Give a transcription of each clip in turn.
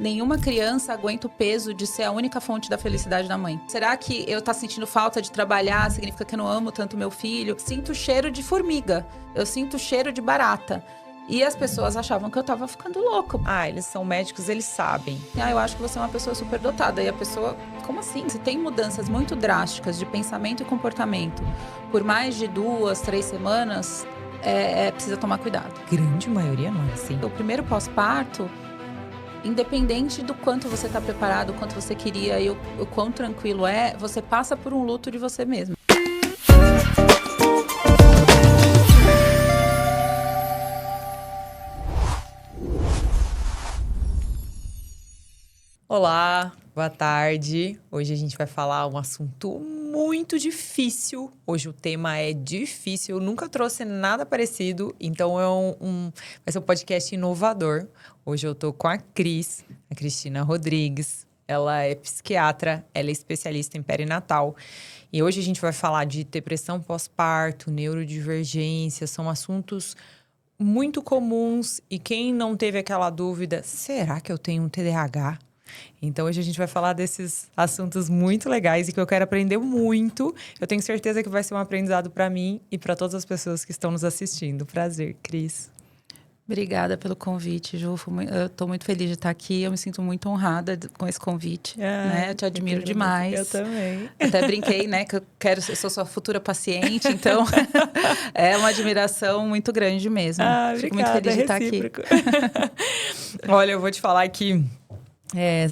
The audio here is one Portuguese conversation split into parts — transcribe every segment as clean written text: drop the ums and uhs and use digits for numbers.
Nenhuma criança aguenta o peso de ser a única fonte da felicidade da mãe. Será que eu tá sentindo falta de trabalhar significa que eu não amo tanto meu filho? Sinto cheiro de formiga, eu sinto cheiro de barata. E as pessoas achavam que eu tava ficando louco. Eles são médicos, eles sabem. Eu acho que você é uma pessoa superdotada. E a pessoa, como assim? Se tem mudanças muito drásticas de pensamento e comportamento por mais de 2, 3 semanas, precisa tomar cuidado. Grande maioria não é assim. O primeiro pós-parto, independente do quanto você está preparado, o quanto você queria e o quão tranquilo é, você passa por um luto de você mesmo. Olá, boa tarde. Hoje a gente vai falar um assunto muito difícil. Hoje o tema é difícil. Eu nunca trouxe nada parecido, então vai ser um podcast inovador. Hoje eu tô com a Cristina Rodrigues. Ela é psiquiatra, ela é especialista em perinatal. E hoje a gente vai falar de depressão pós-parto, neurodivergência, são assuntos muito comuns. E quem não teve aquela dúvida, será que eu tenho um TDAH? Então, hoje a gente vai falar desses assuntos muito legais e que eu quero aprender muito. Eu tenho certeza que vai ser um aprendizado para mim e para todas as pessoas que estão nos assistindo. Prazer, Cris. Obrigada pelo convite, Ju. Eu estou muito feliz de estar aqui. Eu me sinto muito honrada com esse convite. Né? Eu te admiro demais. Eu também. Até brinquei, né? Que eu sou sua futura paciente, então é uma admiração muito grande mesmo. Fico muito feliz de estar aqui. Olha, eu vou te falar que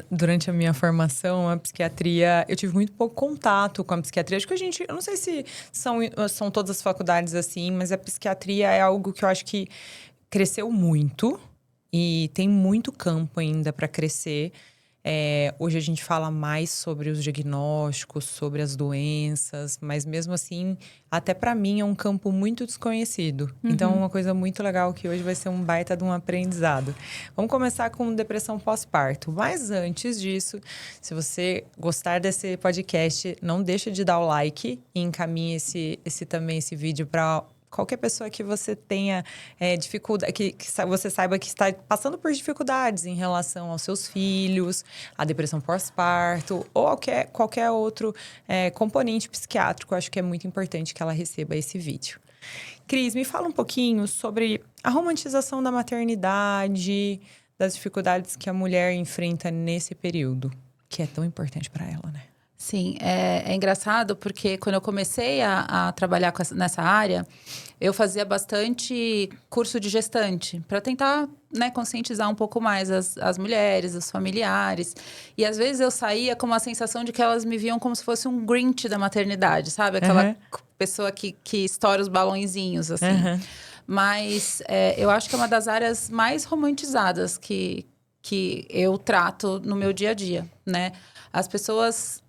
durante a minha formação, a psiquiatria, eu tive muito pouco contato com a psiquiatria. Acho que eu não sei se são todas as faculdades assim, mas a psiquiatria é algo que eu acho que cresceu muito e tem muito campo ainda para crescer. Hoje a gente fala mais sobre os diagnósticos, sobre as doenças, mas mesmo assim, até para mim é um campo muito desconhecido. Uhum. Então, é uma coisa muito legal que hoje vai ser um baita de um aprendizado. Vamos começar com depressão pós-parto. Mas antes disso, se você gostar desse podcast, não deixa de dar o like e encaminhe esse vídeo para qualquer pessoa que você tenha dificuldade, que você saiba que está passando por dificuldades em relação aos seus filhos, a depressão pós-parto ou qualquer outro componente psiquiátrico. Eu acho que é muito importante que ela receba esse vídeo. Cris, me fala um pouquinho sobre a romantização da maternidade, das dificuldades que a mulher enfrenta nesse período, que é tão importante para ela, né? Sim, é engraçado porque quando eu comecei a trabalhar nessa área, eu fazia bastante curso de gestante para tentar, né, conscientizar um pouco mais as mulheres, os familiares. E às vezes eu saía com uma sensação de que elas me viam como se fosse um Grinch da maternidade, sabe? Aquela pessoa que estoura os balõezinhos, assim. Uhum. Mas eu acho que é uma das áreas mais romantizadas que eu trato no meu dia a dia, né? As pessoas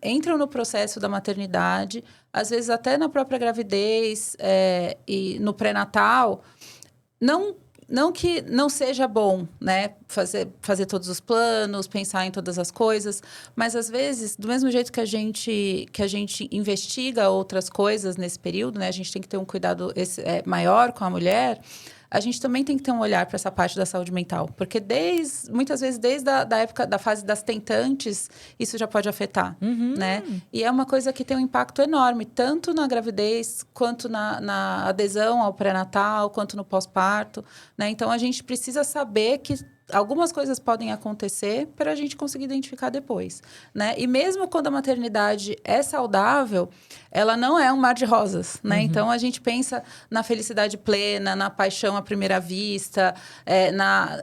entram no processo da maternidade, às vezes até na própria gravidez e no pré-natal, não que não seja bom, né, fazer todos os planos, pensar em todas as coisas, mas às vezes, do mesmo jeito que a gente investiga outras coisas nesse período, né, a gente tem que ter um cuidado maior com a mulher. A gente também tem que ter um olhar para essa parte da saúde mental. Porque muitas vezes, desde a época da fase das tentantes, isso já pode afetar, né? E é uma coisa que tem um impacto enorme, tanto na gravidez, quanto na adesão ao pré-natal, quanto no pós-parto, né? Então, a gente precisa saber que algumas coisas podem acontecer para a gente conseguir identificar depois, né? E mesmo quando a maternidade é saudável, ela não é um mar de rosas, né? Uhum. Então, a gente pensa na felicidade plena, na paixão à primeira vista,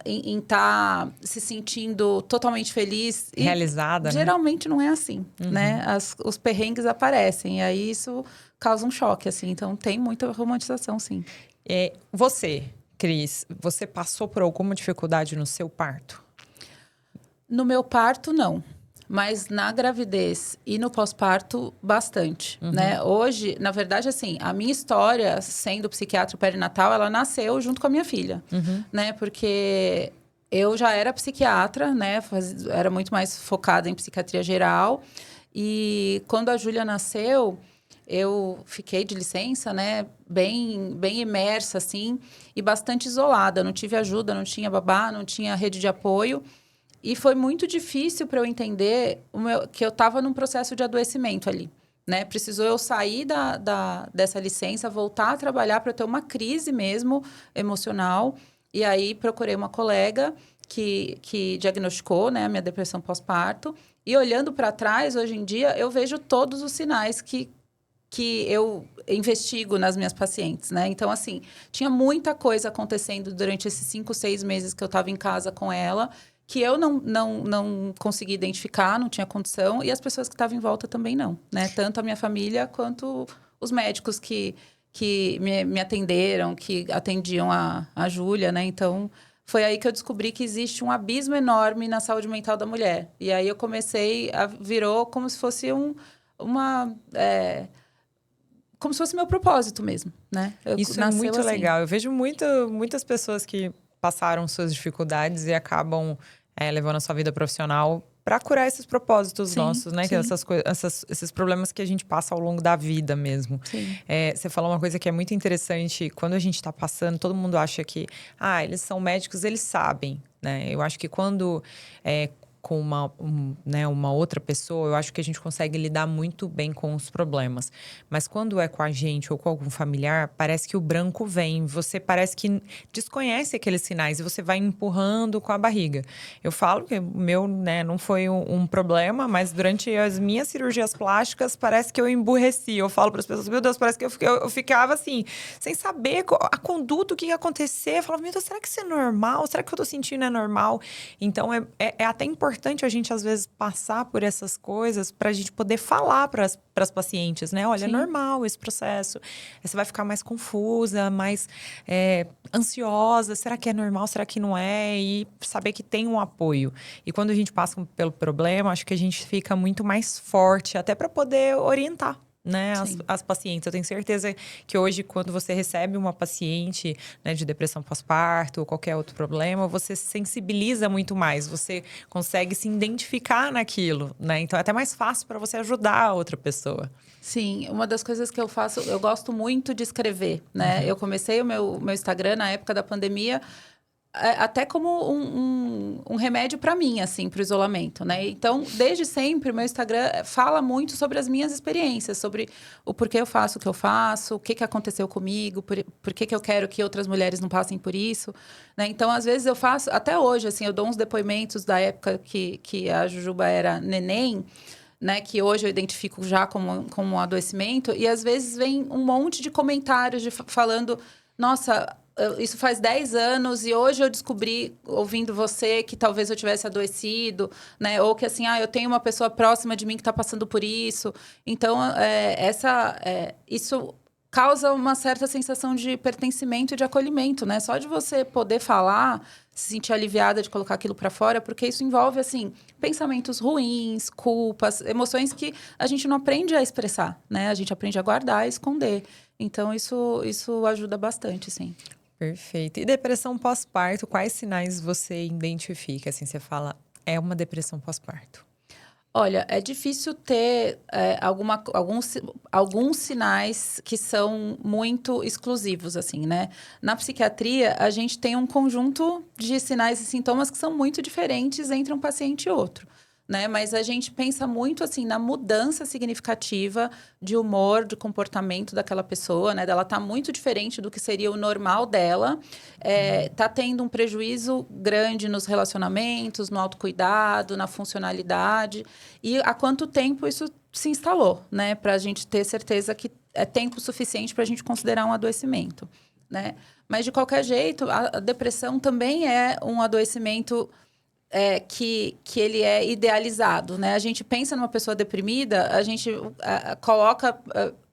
em estar se sentindo totalmente feliz. Realizada, geralmente não é assim, né? Os perrengues aparecem, e aí isso causa um choque, assim. Então, tem muita romantização, sim. Você, Cris, você passou por alguma dificuldade no seu parto? No meu parto, não. Mas na gravidez e no pós-parto, bastante, né? Hoje, na verdade, assim, a minha história, sendo psiquiatra perinatal, ela nasceu junto com a minha filha, né? Porque eu já era psiquiatra, né? Era muito mais focada em psiquiatria geral. E quando a Júlia nasceu, eu fiquei de licença, né? Bem imersa, assim, e bastante isolada. Não tive ajuda, não tinha babá, não tinha rede de apoio. E foi muito difícil para eu entender que eu estava num processo de adoecimento ali. Né? Precisou eu sair dessa licença, voltar a trabalhar para ter uma crise mesmo emocional. E aí procurei uma colega que diagnosticou, né, a minha depressão pós-parto. E olhando para trás, hoje em dia, eu vejo todos os sinais que eu investigo nas minhas pacientes, né? Então, assim, tinha muita coisa acontecendo durante esses 5, 6 meses que eu estava em casa com ela, que eu não consegui identificar, não tinha condição, e as pessoas que estavam em volta também não, né? Tanto a minha família quanto os médicos que me atenderam, que atendiam a Júlia, né? Então, foi aí que eu descobri que existe um abismo enorme na saúde mental da mulher. E aí eu comecei virou como se fosse como se fosse meu propósito mesmo, né? Isso é muito legal. Eu vejo muitas pessoas que passaram suas dificuldades e acabam levando a sua vida profissional para curar esses propósitos nossos, né? Que esses problemas que a gente passa ao longo da vida mesmo. Você falou uma coisa que é muito interessante. Quando a gente está passando, todo mundo acha que eles são médicos, eles sabem, né? Eu acho que quando com uma outra pessoa, eu acho que a gente consegue lidar muito bem com os problemas. Mas quando é com a gente ou com algum familiar, parece que o branco vem. Você parece que desconhece aqueles sinais e você vai empurrando com a barriga. Eu falo que o meu, né, não foi um problema, mas durante as minhas cirurgias plásticas, parece que eu emburreci. Eu falo para as pessoas, meu Deus, parece que eu ficava assim, sem saber a conduta, o que ia acontecer. Eu falava, meu Deus, será que isso é normal? Será que o que eu tô sentindo é normal? Então, é até importante a gente, às vezes, passar por essas coisas para a gente poder falar para as pacientes, né? Olha, é normal esse processo. Você vai ficar mais confusa, mais ansiosa. Será que é normal? Será que não é? E saber que tem um apoio. E quando a gente passa pelo problema, acho que a gente fica muito mais forte, até para poder orientar, né, as pacientes. Eu tenho certeza que hoje, quando você recebe uma paciente, né, de depressão pós-parto ou qualquer outro problema, você se sensibiliza muito mais, você consegue se identificar naquilo, né? Então é até mais fácil para você ajudar a outra pessoa. Sim, uma das coisas que eu faço, eu gosto muito de escrever, né? Eu comecei o meu Instagram na época da pandemia, até como um remédio para mim, assim, para o isolamento, né? Então, desde sempre, o meu Instagram fala muito sobre as minhas experiências, sobre o porquê eu faço o que eu faço, o que aconteceu comigo, por que eu quero que outras mulheres não passem por isso, né? Então, às vezes eu faço, até hoje, assim, eu dou uns depoimentos da época que a Jujuba era neném, né, que hoje eu identifico já como um adoecimento, e às vezes vem um monte de comentários falando, nossa, isso faz 10 anos e hoje eu descobri, ouvindo você, que talvez eu tivesse adoecido, né? Ou que assim, eu tenho uma pessoa próxima de mim que está passando por isso. Então, isso causa uma certa sensação de pertencimento e de acolhimento, né? Só de você poder falar, se sentir aliviada de colocar aquilo para fora, porque isso envolve, assim, pensamentos ruins, culpas, emoções que a gente não aprende a expressar, né? A gente aprende a guardar e esconder. Então, isso ajuda bastante, sim. Perfeito. E depressão pós-parto, quais sinais você identifica? Assim, você fala, é uma depressão pós-parto. Olha, é difícil ter alguns sinais que são muito exclusivos, assim, né? Na psiquiatria, a gente tem um conjunto de sinais e sintomas que são muito diferentes entre um paciente e outro, né? Mas a gente pensa muito, assim, na mudança significativa de humor, de comportamento daquela pessoa, né? Dela tá muito diferente do que seria o normal dela. Tá tendo um prejuízo grande nos relacionamentos, no autocuidado, na funcionalidade. E há quanto tempo isso se instalou, né? Para a gente ter certeza que é tempo suficiente para a gente considerar um adoecimento, né? Mas, de qualquer jeito, a depressão também é um adoecimento que ele é idealizado, né? A gente pensa numa pessoa deprimida, a gente coloca...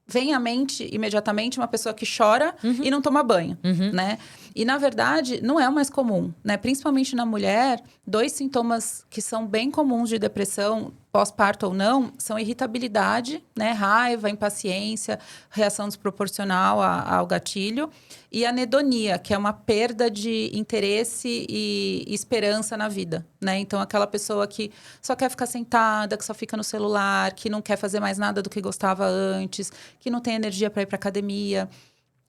vem à mente imediatamente uma pessoa que chora e não toma banho, né? E, na verdade, não é o mais comum, né? Principalmente na mulher, 2 sintomas que são bem comuns de depressão, pós-parto ou não, são irritabilidade, né? Raiva, impaciência, reação desproporcional ao gatilho. E anedonia, que é uma perda de interesse e esperança na vida, né? Então, aquela pessoa que só quer ficar sentada, que só fica no celular, que não quer fazer mais nada do que gostava antes, que não tem energia para ir para academia,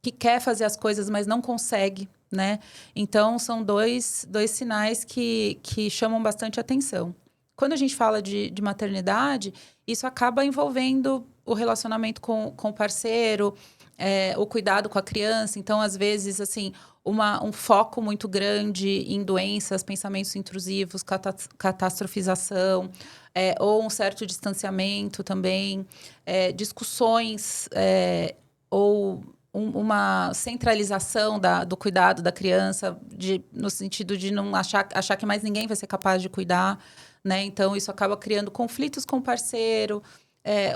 que quer fazer as coisas, mas não consegue, né? Então, são dois sinais que chamam bastante atenção. Quando a gente fala de maternidade, isso acaba envolvendo o relacionamento com o parceiro, o cuidado com a criança. Então, às vezes, assim, um foco muito grande em doenças, pensamentos intrusivos, catastrofização, ou um certo distanciamento também, discussões, ou uma centralização do cuidado da criança, no sentido de não achar que mais ninguém vai ser capaz de cuidar, né? Então, isso acaba criando conflitos com o parceiro,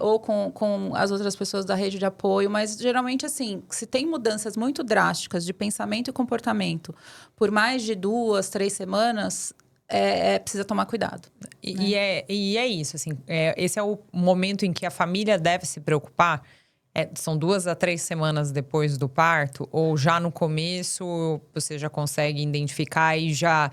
ou com as outras pessoas da rede de apoio. Mas, geralmente, assim, se tem mudanças muito drásticas de pensamento e comportamento por mais de 2, 3 semanas, precisa tomar cuidado. E é isso, assim, esse é o momento em que a família deve se preocupar. São 2 a 3 semanas depois do parto? Ou já no começo você já consegue identificar e já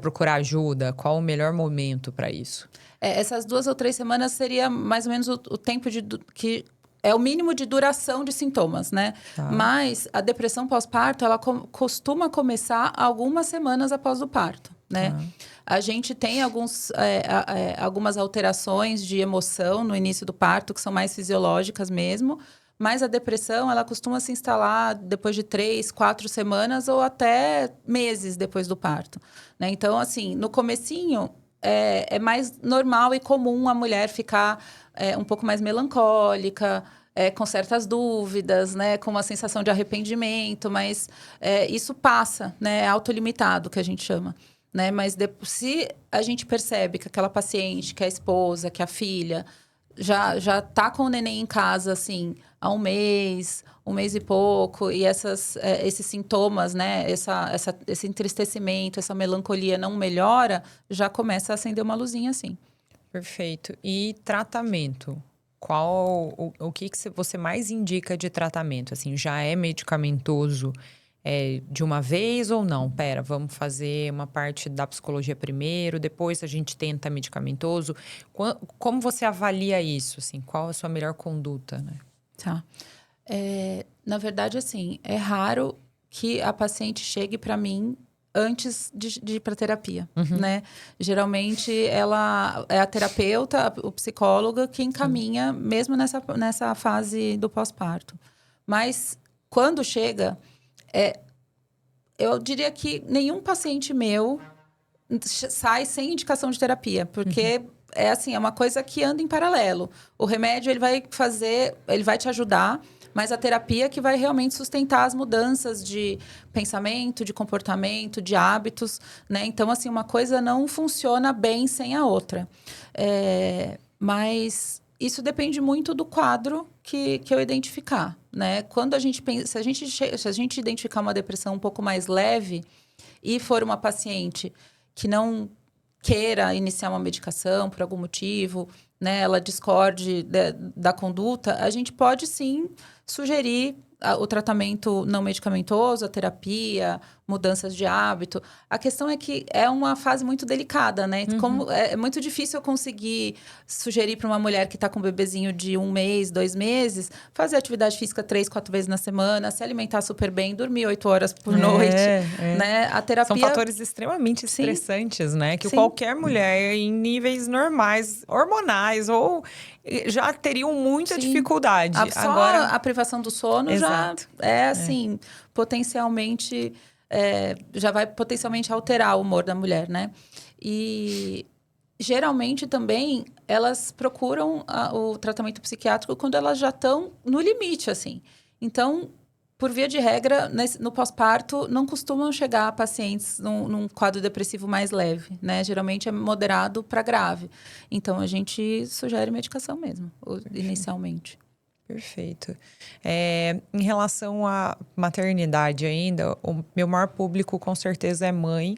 procurar ajuda? Qual o melhor momento para isso? Essas 2 ou 3 semanas seria mais ou menos o tempo que é o mínimo de duração de sintomas, né? Tá. Mas a depressão pós-parto, ela costuma começar algumas semanas após o parto, né? A gente tem algumas alterações de emoção no início do parto, que são mais fisiológicas mesmo. Mas a depressão, ela costuma se instalar depois de 3, 4 semanas ou até meses depois do parto, né? Então, assim, no comecinho, é mais normal e comum a mulher ficar um pouco mais melancólica, com certas dúvidas, né? Com uma sensação de arrependimento, mas isso passa, né? É autolimitado, que a gente chama. Né? Mas se a gente percebe que aquela paciente, que é a esposa, que é a filha, já tá com o neném em casa, assim, há um mês e pouco, e esses sintomas, né? Esse entristecimento, essa melancolia não melhora, já começa a acender uma luzinha, assim. Perfeito. E tratamento? O que você mais indica de tratamento? Assim, já é medicamentoso de uma vez ou não? Pera, vamos fazer uma parte da psicologia primeiro, depois a gente tenta medicamentoso. Como você avalia isso? Assim, qual a sua melhor conduta, né? Tá. Na verdade, assim, é raro que a paciente chegue para mim antes de ir para terapia, né? Geralmente, ela é a terapeuta, o psicóloga que encaminha, mesmo nessa fase do pós-parto. Mas, quando chega, eu diria que nenhum paciente meu sai sem indicação de terapia, porque é uma coisa que anda em paralelo. O remédio, ele vai te ajudar, mas a terapia que vai realmente sustentar as mudanças de pensamento, de comportamento, de hábitos, né? Então, assim, uma coisa não funciona bem sem a outra. Mas isso depende muito do quadro que eu identificar, né? Quando a gente pensa, se a gente identificar uma depressão um pouco mais leve e for uma paciente que não queira iniciar uma medicação por algum motivo, né, ela discorde da conduta, a gente pode sim sugerir o tratamento não medicamentoso, a terapia, mudanças de hábito. A questão é que é uma fase muito delicada, né? Como é muito difícil eu conseguir sugerir para uma mulher que está com um bebezinho de 1 mês, 2 meses, fazer atividade física 3, 4 vezes na semana, se alimentar super bem, dormir 8 horas por noite, né? A terapia... São fatores extremamente estressantes, né? Que Sim. Qualquer mulher em níveis normais, hormonais, ou já teriam muita dificuldade. Agora, a privação do sono Exato. já é assim, potencialmente... já vai potencialmente alterar o humor da mulher, né? E geralmente também elas procuram o tratamento psiquiátrico quando elas já estão no limite, assim. Então, por via de regra, no pós-parto, não costumam chegar pacientes num quadro depressivo mais leve, né? Geralmente é moderado para grave. Então, a gente sugere medicação mesmo, inicialmente. Perfeito. Em relação à maternidade ainda, o meu maior público com certeza é mãe,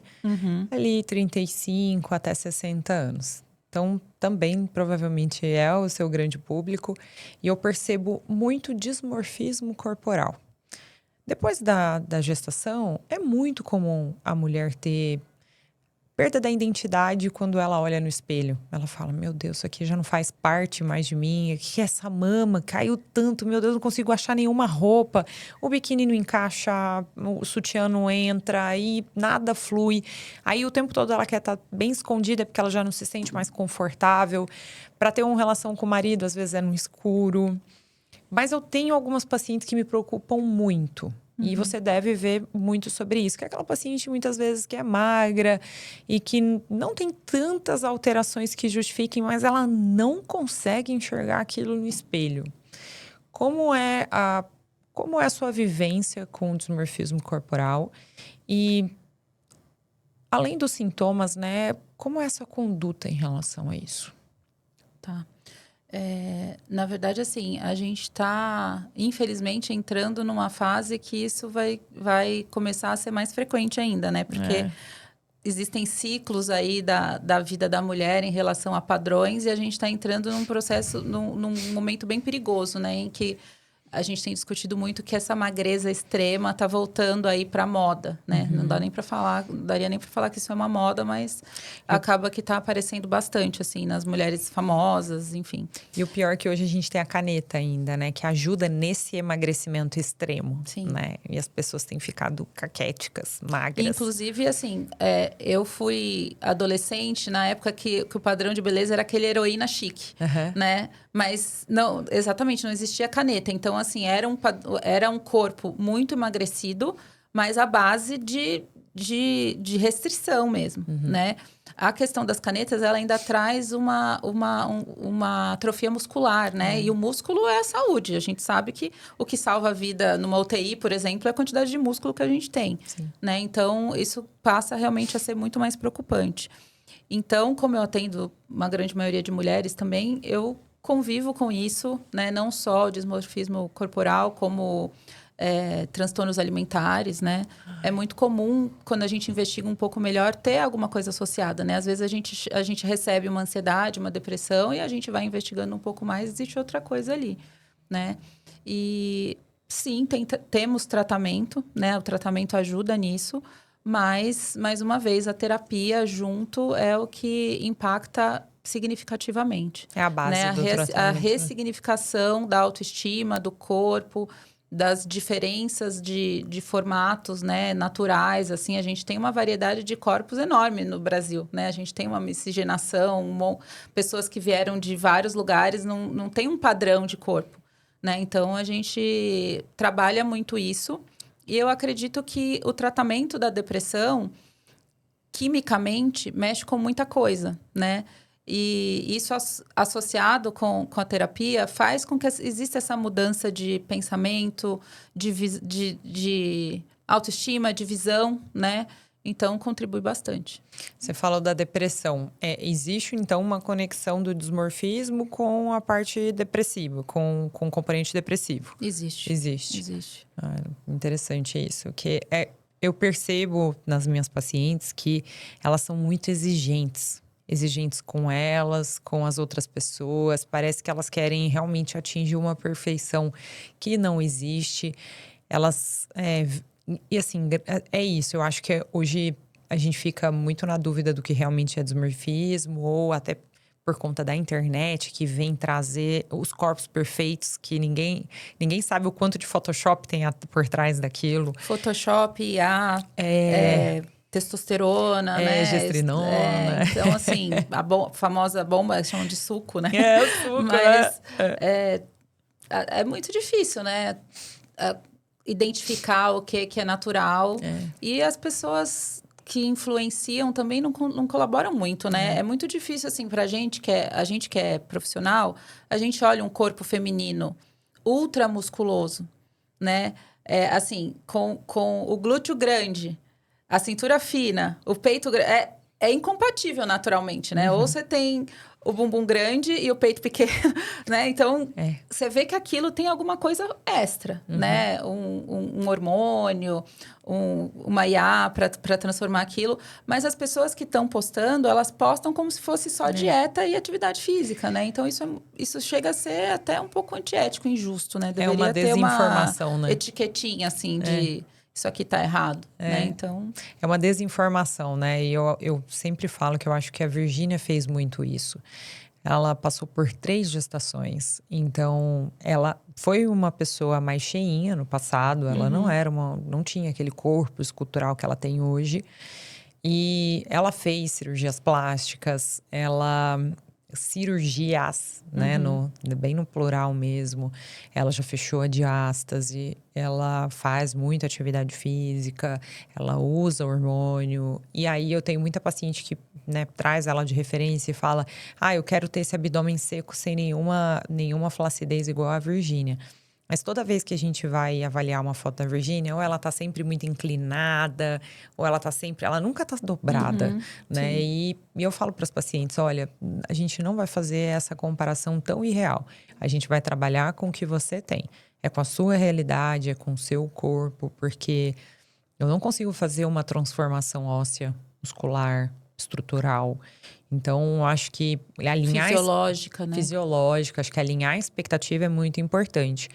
ali 35 até 60 anos. Então, também provavelmente é o seu grande público. E eu percebo muito dismorfismo corporal. Depois da gestação, é muito comum a mulher ter perda da identidade quando ela olha no espelho. Ela fala, meu Deus, isso aqui já não faz parte mais de mim. O que é essa mama? Caiu tanto, meu Deus, não consigo achar nenhuma roupa. O biquíni não encaixa, o sutiã não entra, aí nada flui. Aí o tempo todo ela quer estar bem escondida porque ela já não se sente mais confortável. Para ter uma relação com o marido, às vezes é no escuro. Mas eu tenho algumas pacientes que me preocupam muito. E você deve ver muito sobre isso. Que é aquela paciente, muitas vezes, que é magra e que não tem tantas alterações que justifiquem, mas ela não consegue enxergar aquilo no espelho. Como é a sua vivência com o dismorfismo corporal? E, além dos sintomas, né? Como é a sua conduta em relação a isso? Tá. Na verdade, assim, a gente está, infelizmente, entrando numa fase que isso vai começar a ser mais frequente ainda, né? Porque existem ciclos aí da vida da mulher em relação a padrões e a gente está entrando num processo, num momento bem perigoso, né? Em que a gente tem discutido muito que essa magreza extrema está voltando aí para moda, né? Não dá nem para falar, não daria nem para falar que isso é uma moda, mas acaba que está aparecendo bastante, assim, nas mulheres famosas, enfim. E o pior é que hoje a gente tem a caneta ainda, né? Que ajuda nesse emagrecimento extremo, Sim. né? E as pessoas têm ficado caquéticas, magras. Inclusive, assim, eu fui adolescente na época que o padrão de beleza era aquele heroína chique, né? Mas, não, exatamente, não existia caneta. Então, assim, era um corpo muito emagrecido, mas à base de restrição mesmo, né? A questão das canetas, ela ainda traz uma atrofia muscular, né? E o músculo é a saúde. A gente sabe que o que salva a vida numa UTI, por exemplo, é a quantidade de músculo que a gente tem, né? Então, isso passa realmente a ser muito mais preocupante. Então, como eu atendo uma grande maioria de mulheres também, eu convivo com isso, né? Não só o dismorfismo corporal, como transtornos alimentares, né? É muito comum, quando a gente investiga um pouco melhor, ter alguma coisa associada, né? Às vezes a gente recebe uma ansiedade, uma depressão, e a gente vai investigando um pouco mais, existe outra coisa ali, né? E sim, temos tratamento, né? O tratamento ajuda nisso, mas, mais uma vez, a terapia junto é o que impacta significativamente. É a base, né? do tratamento. A ressignificação da autoestima, do corpo, das diferenças de formatos, né, naturais, assim, a gente tem uma variedade de corpos enorme no Brasil, né? A gente tem uma miscigenação, pessoas que vieram de vários lugares, não tem um padrão de corpo, né? Então, a gente trabalha muito isso. E eu acredito que o tratamento da depressão, quimicamente, mexe com muita coisa, né? E isso associado com a terapia faz com que exista essa mudança de pensamento, de autoestima, de visão, né? Então, contribui bastante. Você falou da depressão. Existe, então, uma conexão do dismorfismo com a parte depressiva, com o componente depressivo? Existe. Existe. Interessante isso. Eu percebo nas minhas pacientes que elas são muito exigentes com elas, com as outras pessoas. Parece que elas querem realmente atingir uma perfeição que não existe. E assim, é isso. Eu acho que hoje a gente fica muito na dúvida do que realmente é dismorfismo, ou até por conta da internet, que vem trazer os corpos perfeitos, que ninguém sabe o quanto de Photoshop tem por trás daquilo. Photoshop, IA, testosterona, né? Gestrinona. Então, assim, a famosa bomba, chamam de suco, né? Suco, mas né? É muito difícil, né? Identificar o que é natural. E as pessoas que influenciam também não colaboram muito, né? É muito difícil, assim, pra gente que é profissional, a gente olha um corpo feminino ultra musculoso, né? Assim, com o glúteo grande, a cintura fina, o peito grande. É incompatível naturalmente, né? Ou você tem o bumbum grande e o peito pequeno, né? Então, você vê que aquilo tem alguma coisa extra, né? Um hormônio, uma IA para transformar aquilo. Mas as pessoas que estão postando, elas postam como se fosse só dieta e atividade física, né? Então, isso chega a ser até um pouco antiético, injusto, né? Deveria uma desinformação, ter uma né? etiquetinha, assim, de isso aqui tá errado, né? Então... É uma desinformação, né? E eu sempre falo que eu acho que a Virgínia fez muito isso. Ela passou por 3 gestações. Então, ela foi uma pessoa mais cheinha no passado. Ela não tinha aquele corpo escultural que ela tem hoje. E ela fez cirurgias plásticas, cirurgias, né? Bem no plural mesmo. Ela já fechou a diástase, ela faz muita atividade física, ela usa hormônio. E aí eu tenho muita paciente que, né, traz ela de referência e fala: eu quero ter esse abdômen seco sem nenhuma flacidez igual a Virgínia. Mas toda vez que a gente vai avaliar uma foto da Virgínia, ou ela tá sempre muito inclinada, ou ela nunca tá dobrada, né? Sim. E eu falo para as pacientes, olha, a gente não vai fazer essa comparação tão irreal. A gente vai trabalhar com o que você tem. É com a sua realidade, é com o seu corpo, porque eu não consigo fazer uma transformação óssea, muscular, estrutural. Então, acho que alinhar... Fisiológica, né? Fisiológica, acho que alinhar a expectativa é muito importante.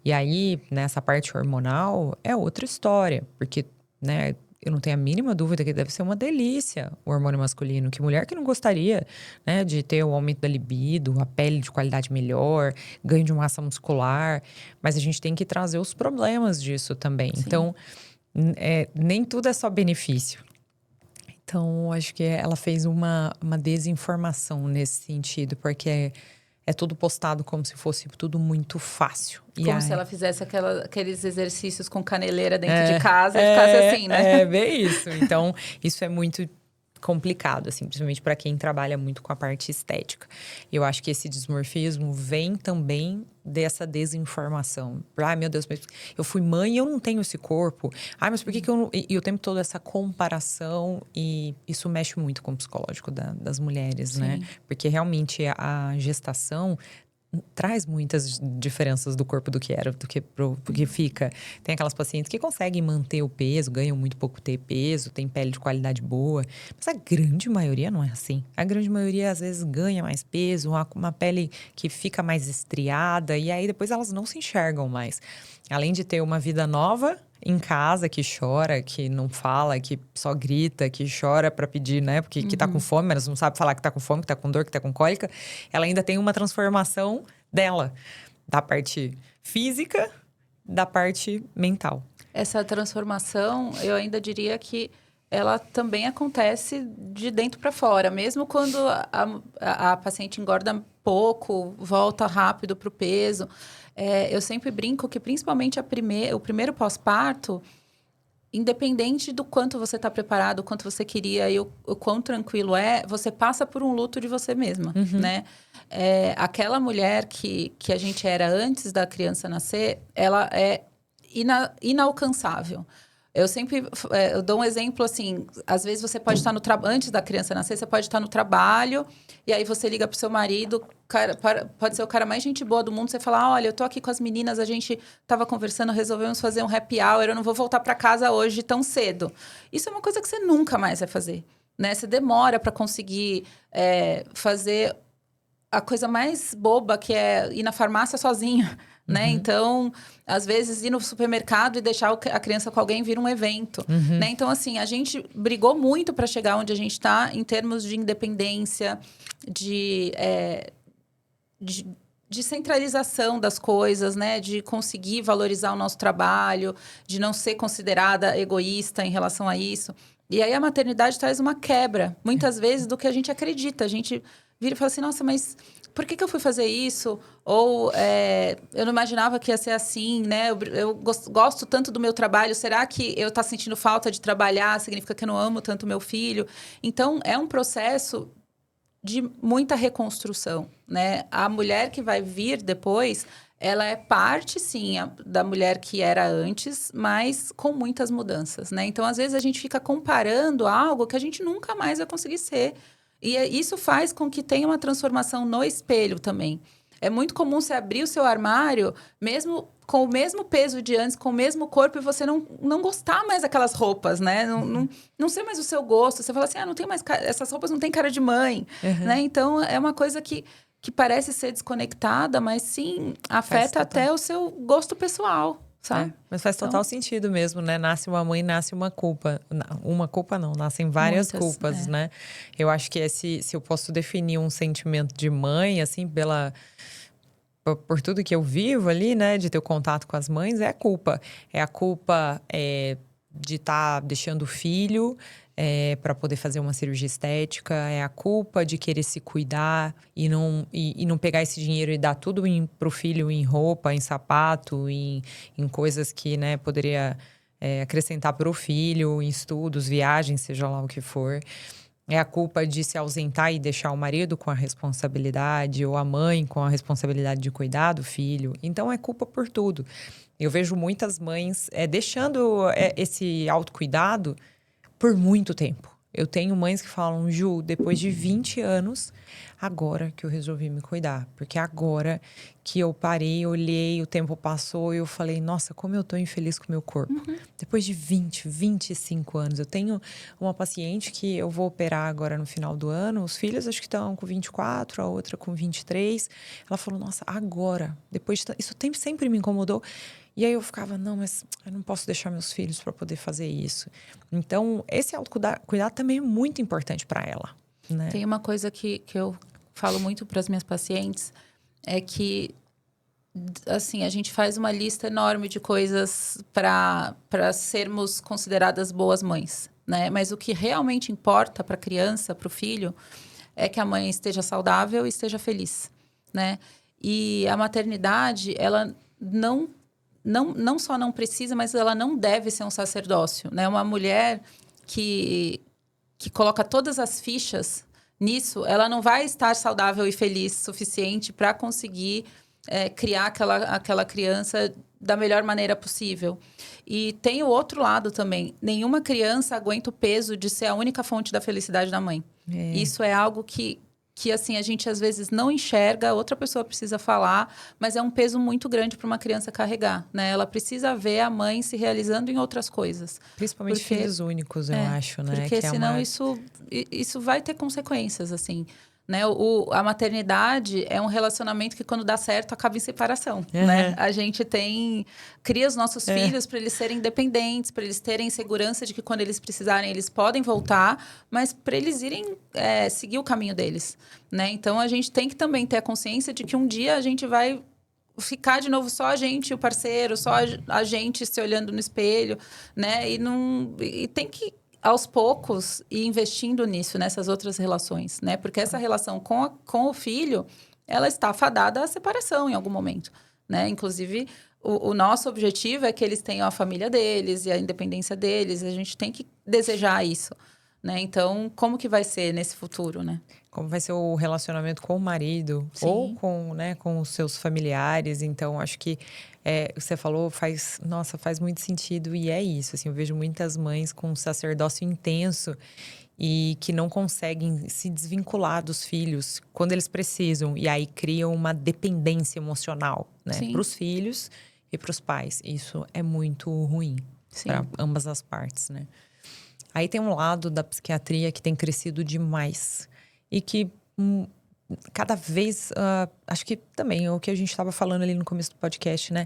E aí, nessa parte hormonal, é outra história. Porque, né, eu não tenho a mínima dúvida que deve ser uma delícia o hormônio masculino. Que mulher que não gostaria, né, de ter o aumento da libido, a pele de qualidade melhor, ganho de massa muscular. Mas a gente tem que trazer os problemas disso também. Sim. Então, nem tudo é só benefício. Então, acho que ela fez uma desinformação nesse sentido, porque é tudo postado como se fosse tudo muito fácil. Como se ela fizesse aqueles exercícios com caneleira dentro de casa e ficasse assim, né? É, bem isso. Então, isso é muito complicado, assim, principalmente para quem trabalha muito com a parte estética. Eu acho que esse dismorfismo vem também dessa desinformação. Ai, meu Deus, mas eu fui mãe e eu não tenho esse corpo. Ai, mas por que eu não... E o tempo todo essa comparação, e isso mexe muito com o psicológico das mulheres, Sim. né? Porque realmente a gestação traz muitas diferenças do corpo do que era, do que fica. Tem aquelas pacientes que conseguem manter o peso, ganham muito pouco peso, tem pele de qualidade boa. Mas a grande maioria não é assim. A grande maioria, às vezes, ganha mais peso, uma pele que fica mais estriada, e aí depois elas não se enxergam mais. Além de ter uma vida nova em casa, que chora, que não fala, que só grita, que chora para pedir, né? Porque que tá com fome, mas não sabe falar que tá com fome, que tá com dor, que tá com cólica. Ela ainda tem uma transformação dela, da parte física, da parte mental. Essa transformação, eu ainda diria que ela também acontece de dentro para fora. Mesmo quando a paciente engorda pouco, volta rápido para o peso. Eu sempre brinco que, principalmente o primeiro pós-parto, independente do quanto você está preparado, o quanto você queria e o quão tranquilo você passa por um luto de você mesma, né? Aquela mulher que a gente era antes da criança nascer, ela é inalcançável. Eu sempre eu dou um exemplo assim, às vezes você pode estar no trabalho, antes da criança nascer, você pode estar no trabalho, e aí você liga pro seu marido, pode ser o cara mais gente boa do mundo, você fala: olha, eu tô aqui com as meninas, a gente tava conversando, resolvemos fazer um happy hour, eu não vou voltar para casa hoje tão cedo. Isso é uma coisa que você nunca mais vai fazer, né? Você demora para conseguir fazer a coisa mais boba, que é ir na farmácia sozinho, né? Então, às vezes, ir no supermercado e deixar a criança com alguém vira um evento, né? Então, assim, a gente brigou muito para chegar onde a gente está em termos de independência, de centralização das coisas, né? De conseguir valorizar o nosso trabalho, de não ser considerada egoísta em relação a isso. E aí, a maternidade traz uma quebra, muitas vezes, do que a gente acredita. A gente vira e fala assim: nossa, mas por que eu fui fazer isso? Ou eu não imaginava que ia ser assim, né? Eu gosto tanto do meu trabalho. Será que eu estou sentindo falta de trabalhar? Significa que eu não amo tanto meu filho? Então, é um processo de muita reconstrução, né? A mulher que vai vir depois, ela é parte, sim, da mulher que era antes, mas com muitas mudanças, né? Então, às vezes, a gente fica comparando algo que a gente nunca mais vai conseguir ser. E isso faz com que tenha uma transformação no espelho também. É muito comum você abrir o seu armário, mesmo com o mesmo peso de antes, com o mesmo corpo, e você não gostar mais daquelas roupas, né? Não ser mais o seu gosto. Você fala assim: não tem mais essas roupas não tem cara de mãe, né? Então, é uma coisa que parece ser desconectada, mas sim, afeta até o seu gosto pessoal. sabe? Mas faz total sentido mesmo, né? Nasce uma mãe, nasce uma culpa. Uma culpa não, nascem várias culpas, né? Eu acho que se eu posso definir um sentimento de mãe, assim, por tudo que eu vivo ali, né? De ter o contato com as mães, é a culpa. É a culpa de estar deixando o filho para poder fazer uma cirurgia estética. É a culpa de querer se cuidar e não pegar esse dinheiro e dar tudo pro filho em roupa, em sapato, em coisas que, né, poderia acrescentar pro filho, em estudos, viagens, seja lá o que for. É a culpa de se ausentar e deixar o marido com a responsabilidade, ou a mãe com a responsabilidade de cuidar do filho. Então, é culpa por tudo. Eu vejo muitas mães deixando esse autocuidado por muito tempo. Eu tenho mães que falam, Ju, depois de 20 anos, agora que eu resolvi me cuidar. Porque agora que eu parei, olhei, o tempo passou e eu falei, nossa, como eu tô infeliz com o meu corpo. Depois de 25 anos. Eu tenho uma paciente que eu vou operar agora no final do ano. Os filhos acho que estão com 24, a outra com 23. Ela falou, nossa, agora, isso sempre me incomodou. E aí eu ficava, não, mas eu não posso deixar meus filhos para poder fazer isso. Então, esse autocuidado também é muito importante para ela, né? Tem uma coisa que eu falo muito para as minhas pacientes, é que, assim, a gente faz uma lista enorme de coisas para sermos consideradas boas mães, né? Mas o que realmente importa para a criança, para o filho, é que a mãe esteja saudável e esteja feliz, né? E a maternidade, ela não só não precisa, mas ela não deve ser um sacerdócio, né? Uma mulher que coloca todas as fichas nisso, ela não vai estar saudável e feliz o suficiente para conseguir criar aquela criança da melhor maneira possível. E tem o outro lado também. Nenhuma criança aguenta o peso de ser a única fonte da felicidade da mãe. Isso é algo que assim, a gente às vezes não enxerga, outra pessoa precisa falar, mas é um peso muito grande para uma criança carregar, né? Ela precisa ver a mãe se realizando em outras coisas. Principalmente filhos únicos, eu acho, né? Porque senão isso vai ter consequências, assim. Né? A maternidade é um relacionamento que, quando dá certo, acaba em separação. Né? A gente cria os nossos filhos para eles serem independentes, para eles terem segurança de que, quando eles precisarem, eles podem voltar, mas para eles irem seguir o caminho deles. Né? Então, a gente tem que também ter a consciência de que um dia a gente vai ficar de novo só a gente e o parceiro, só a gente se olhando no espelho, né? E tem que, aos poucos, ir investindo nisso, nessas outras relações, né? Porque essa relação com o filho, ela está fadada à separação em algum momento, né? Inclusive, o nosso objetivo é que eles tenham a família deles e a independência deles. A gente tem que desejar isso, né? Então, como que vai ser nesse futuro, né? Como vai ser o relacionamento com o marido, Sim. ou com os seus familiares. Então, acho que você falou, faz muito sentido. E é isso, assim, eu vejo muitas mães com um sacerdócio intenso e que não conseguem se desvincular dos filhos quando eles precisam. E aí criam uma dependência emocional, né? Para os filhos e para os pais. Isso é muito ruim para ambas as partes, né? Aí tem um lado da psiquiatria que tem crescido demais. E que cada vez, acho que também o que a gente estava falando ali no começo do podcast, né?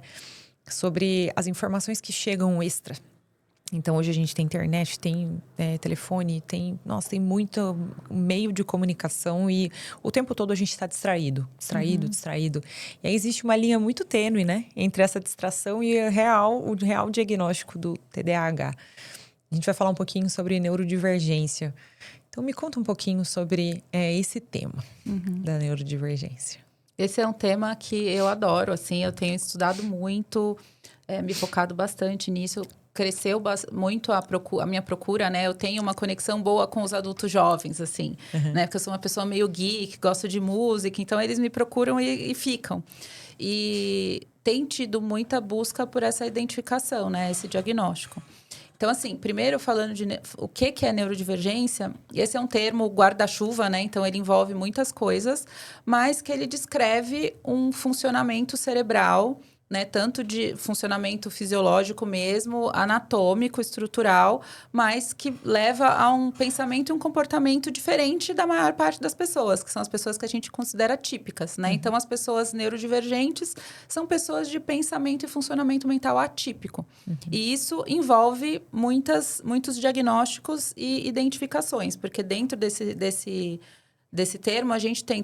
Sobre as informações que chegam extra. Então, hoje a gente tem internet, tem telefone, tem muito meio de comunicação e o tempo todo a gente está distraído. E aí existe uma linha muito tênue, né? Entre essa distração e o real diagnóstico do TDAH. A gente vai falar um pouquinho sobre neurodivergência. Então, me conta um pouquinho sobre esse tema da neurodivergência. Esse é um tema que eu adoro, assim, eu tenho estudado muito, me focado bastante nisso. Cresceu muito a minha procura, né? Eu tenho uma conexão boa com os adultos jovens, assim, né? Porque eu sou uma pessoa meio geek, gosto de música, então eles me procuram e ficam. E tem tido muita busca por essa identificação, né? Esse diagnóstico. Então, assim, primeiro falando de o que é neurodivergência, esse é um termo guarda-chuva, né? Então, ele envolve muitas coisas, mas que ele descreve um funcionamento cerebral, né? Tanto de funcionamento fisiológico mesmo, anatômico, estrutural, mas que leva a um pensamento e um comportamento diferente da maior parte das pessoas, que são as pessoas que a gente considera típicas, né? Então, as pessoas neurodivergentes são pessoas de pensamento e funcionamento mental atípico. E isso envolve muitos diagnósticos e identificações, porque dentro desse termo, a gente tem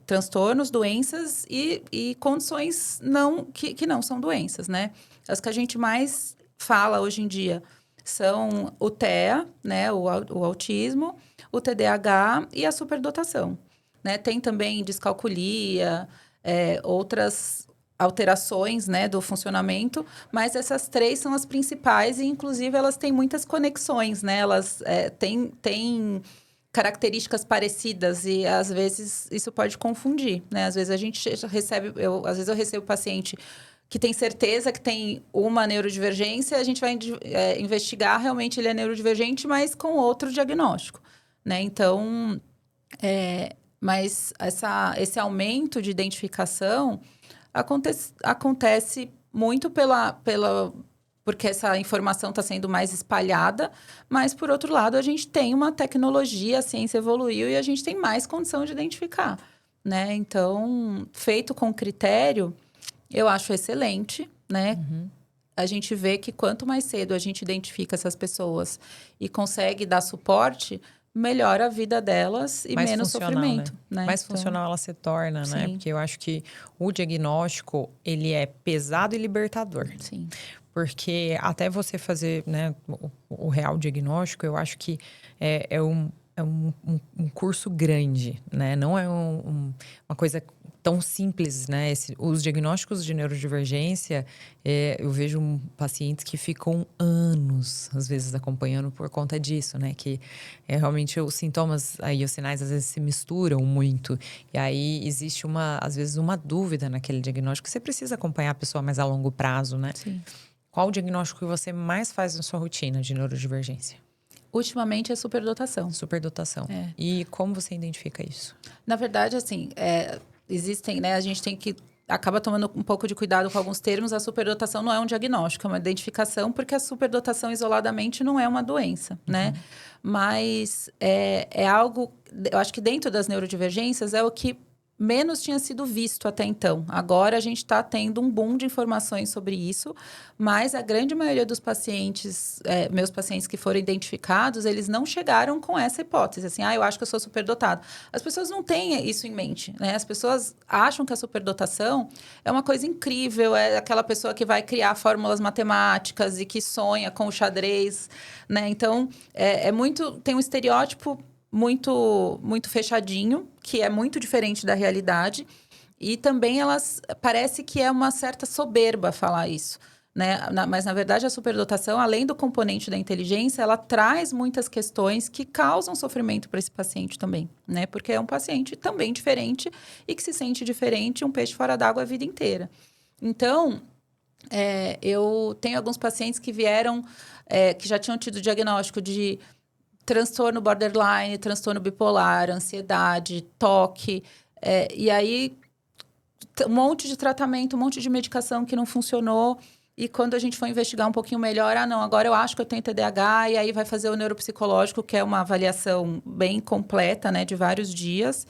transtornos, doenças e condições que não são doenças, né? As que a gente mais fala hoje em dia são o TEA, né? O autismo, o TDAH e a superdotação, né? Tem também descalculia, outras alterações, né, do funcionamento, mas essas 3 são as principais e, inclusive, elas têm muitas conexões, né? Elas têm características parecidas e às vezes isso pode confundir, né? Às vezes a gente recebe, às vezes eu recebo paciente que tem certeza que tem uma neurodivergência, a gente vai investigar, realmente ele é neurodivergente, mas com outro diagnóstico, né? Então, mas esse aumento de identificação acontece muito porque essa informação está sendo mais espalhada, mas, por outro lado, a gente tem uma tecnologia, a ciência evoluiu e a gente tem mais condição de identificar, né? Então, feito com critério, eu acho excelente, né? A gente vê que quanto mais cedo a gente identifica essas pessoas e consegue dar suporte, melhora a vida delas e mais menos sofrimento, né? Mais funcional ela se torna, né? Sim. Porque eu acho que o diagnóstico, ele é pesado e libertador. Sim. Porque até você fazer, né, o real diagnóstico, eu acho que é um curso grande, né? Não é uma coisa tão simples, né? Os diagnósticos de neurodivergência, eu vejo pacientes que ficam anos, às vezes, acompanhando por conta disso, né? Que realmente os sintomas aí, os sinais, às vezes, se misturam muito. E aí, existe, às vezes, uma dúvida naquele diagnóstico. Você precisa acompanhar a pessoa mais a longo prazo, né? Sim. Qual o diagnóstico que você mais faz na sua rotina de neurodivergência? Ultimamente é superdotação. Superdotação. E como você identifica isso? Na verdade, assim, existem, né? A gente acaba tomando um pouco de cuidado com alguns termos. A superdotação não é um diagnóstico, é uma identificação, porque a superdotação isoladamente não é uma doença, né? Mas é algo, eu acho que dentro das neurodivergências é o que menos tinha sido visto até então. Agora a gente está tendo um boom de informações sobre isso, mas a grande maioria dos pacientes, meus pacientes que foram identificados, eles não chegaram com essa hipótese, assim, eu acho que eu sou superdotado. As pessoas não têm isso em mente, né? As pessoas acham que a superdotação é uma coisa incrível, é aquela pessoa que vai criar fórmulas matemáticas e que sonha com o xadrez, né? Então, tem um estereótipo muito fechadinho, que é muito diferente da realidade. E também parece que é uma certa soberba falar isso, né? Mas, na verdade, a superdotação, além do componente da inteligência, ela traz muitas questões que causam sofrimento para esse paciente também, né? Porque é um paciente também diferente e que se sente diferente, um peixe fora d'água a vida inteira. Então, eu tenho alguns pacientes que vieram, que já tinham tido diagnóstico de transtorno borderline, transtorno bipolar, ansiedade, toque. E aí, um monte de tratamento, um monte de medicação que não funcionou. E quando a gente foi investigar um pouquinho melhor, não, agora eu acho que eu tenho TDAH. E aí vai fazer o neuropsicológico, que é uma avaliação bem completa, né, de vários dias,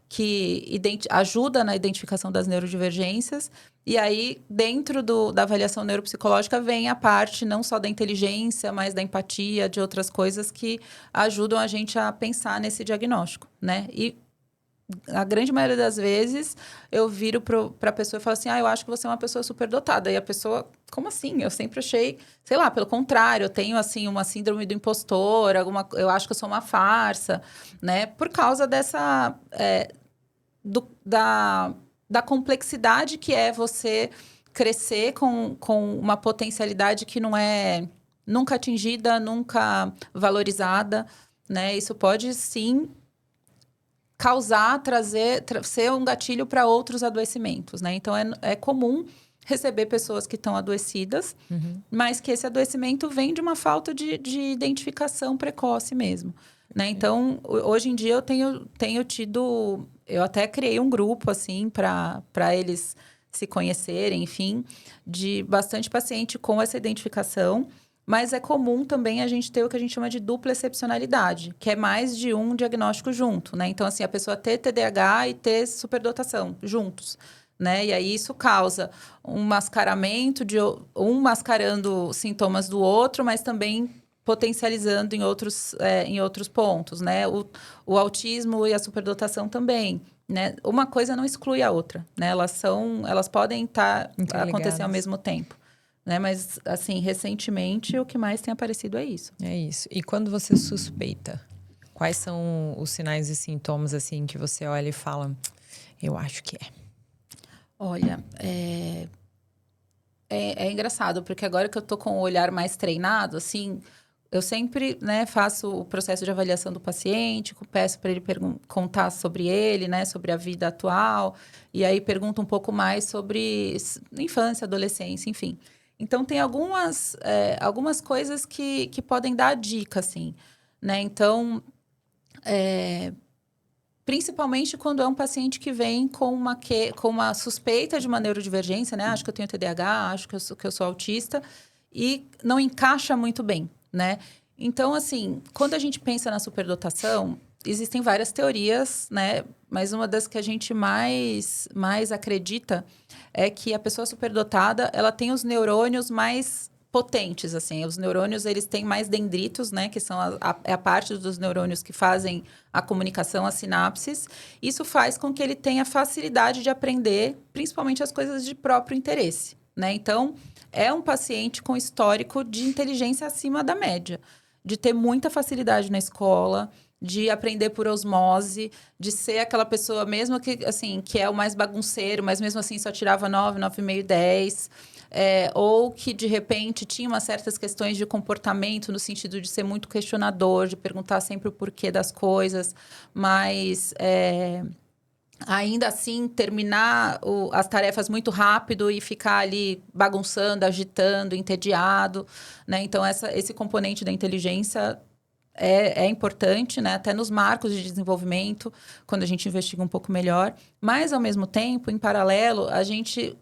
que ajuda na identificação das neurodivergências. E aí, dentro da avaliação neuropsicológica, vem a parte não só da inteligência, mas da empatia, de outras coisas que ajudam a gente a pensar nesse diagnóstico, né? E a grande maioria das vezes, eu viro para a pessoa e falo assim, eu acho que você é uma pessoa superdotada. E a pessoa, como assim? Eu sempre achei, sei lá, pelo contrário, eu tenho, assim, uma síndrome do impostor, eu acho que eu sou uma farsa, né? Por causa dessa... da complexidade que é você crescer com uma potencialidade que não é nunca atingida, nunca valorizada, né? Isso pode, sim, ser um gatilho para outros adoecimentos, né? Então, é comum receber pessoas que estão adoecidas, mas que esse adoecimento vem de uma falta de identificação precoce mesmo, né? Então, hoje em dia, eu tenho tido... Eu até criei um grupo, assim, para eles se conhecerem, enfim, de bastante paciente com essa identificação. Mas é comum também a gente ter o que a gente chama de dupla excepcionalidade, que é mais de um diagnóstico junto, né? Então, assim, a pessoa ter TDAH e ter superdotação juntos, né? E aí isso causa um mascaramento, um mascarando sintomas do outro, mas também potencializando em outros pontos, né? O autismo e a superdotação também, né? Uma coisa não exclui a outra, né? Elas podem acontecer ao mesmo tempo, né? Mas, assim, recentemente, o que mais tem aparecido é isso. É isso. E quando você suspeita, quais são os sinais e sintomas, assim, que você olha e fala, eu acho que é? Olha, é engraçado, porque agora que eu tô com o olhar mais treinado, assim, eu sempre, né, faço o processo de avaliação do paciente, peço para ele contar sobre ele, né, sobre a vida atual, e aí pergunto um pouco mais sobre infância, adolescência, enfim. Então, tem algumas coisas que podem dar dica, assim, né? Então, principalmente quando é um paciente que vem com uma suspeita de uma neurodivergência, né? Acho que eu tenho TDAH, acho que eu sou autista, e não encaixa muito bem, né? Então, assim, quando a gente pensa na superdotação, existem várias teorias, né? Mas uma das que a gente mais acredita é que a pessoa superdotada, ela tem os neurônios mais potentes, assim. Os neurônios, eles têm mais dendritos, né? Que são a parte dos neurônios que fazem a comunicação, as sinapses. Isso faz com que ele tenha facilidade de aprender, principalmente as coisas de próprio interesse, né? Então, é um paciente com histórico de inteligência acima da média, de ter muita facilidade na escola, de aprender por osmose, de ser aquela pessoa mesmo que, assim, que é o mais bagunceiro, mas mesmo assim só tirava 9, 9,5, 10. Ou que, de repente, tinha umas certas questões de comportamento, no sentido de ser muito questionador, de perguntar sempre o porquê das coisas, mas ainda assim terminar as tarefas muito rápido e ficar ali bagunçando, agitando, entediado, né? Então, esse componente da inteligência é importante, né? Até nos marcos de desenvolvimento, quando a gente investiga um pouco melhor. Mas, ao mesmo tempo, em paralelo, a gente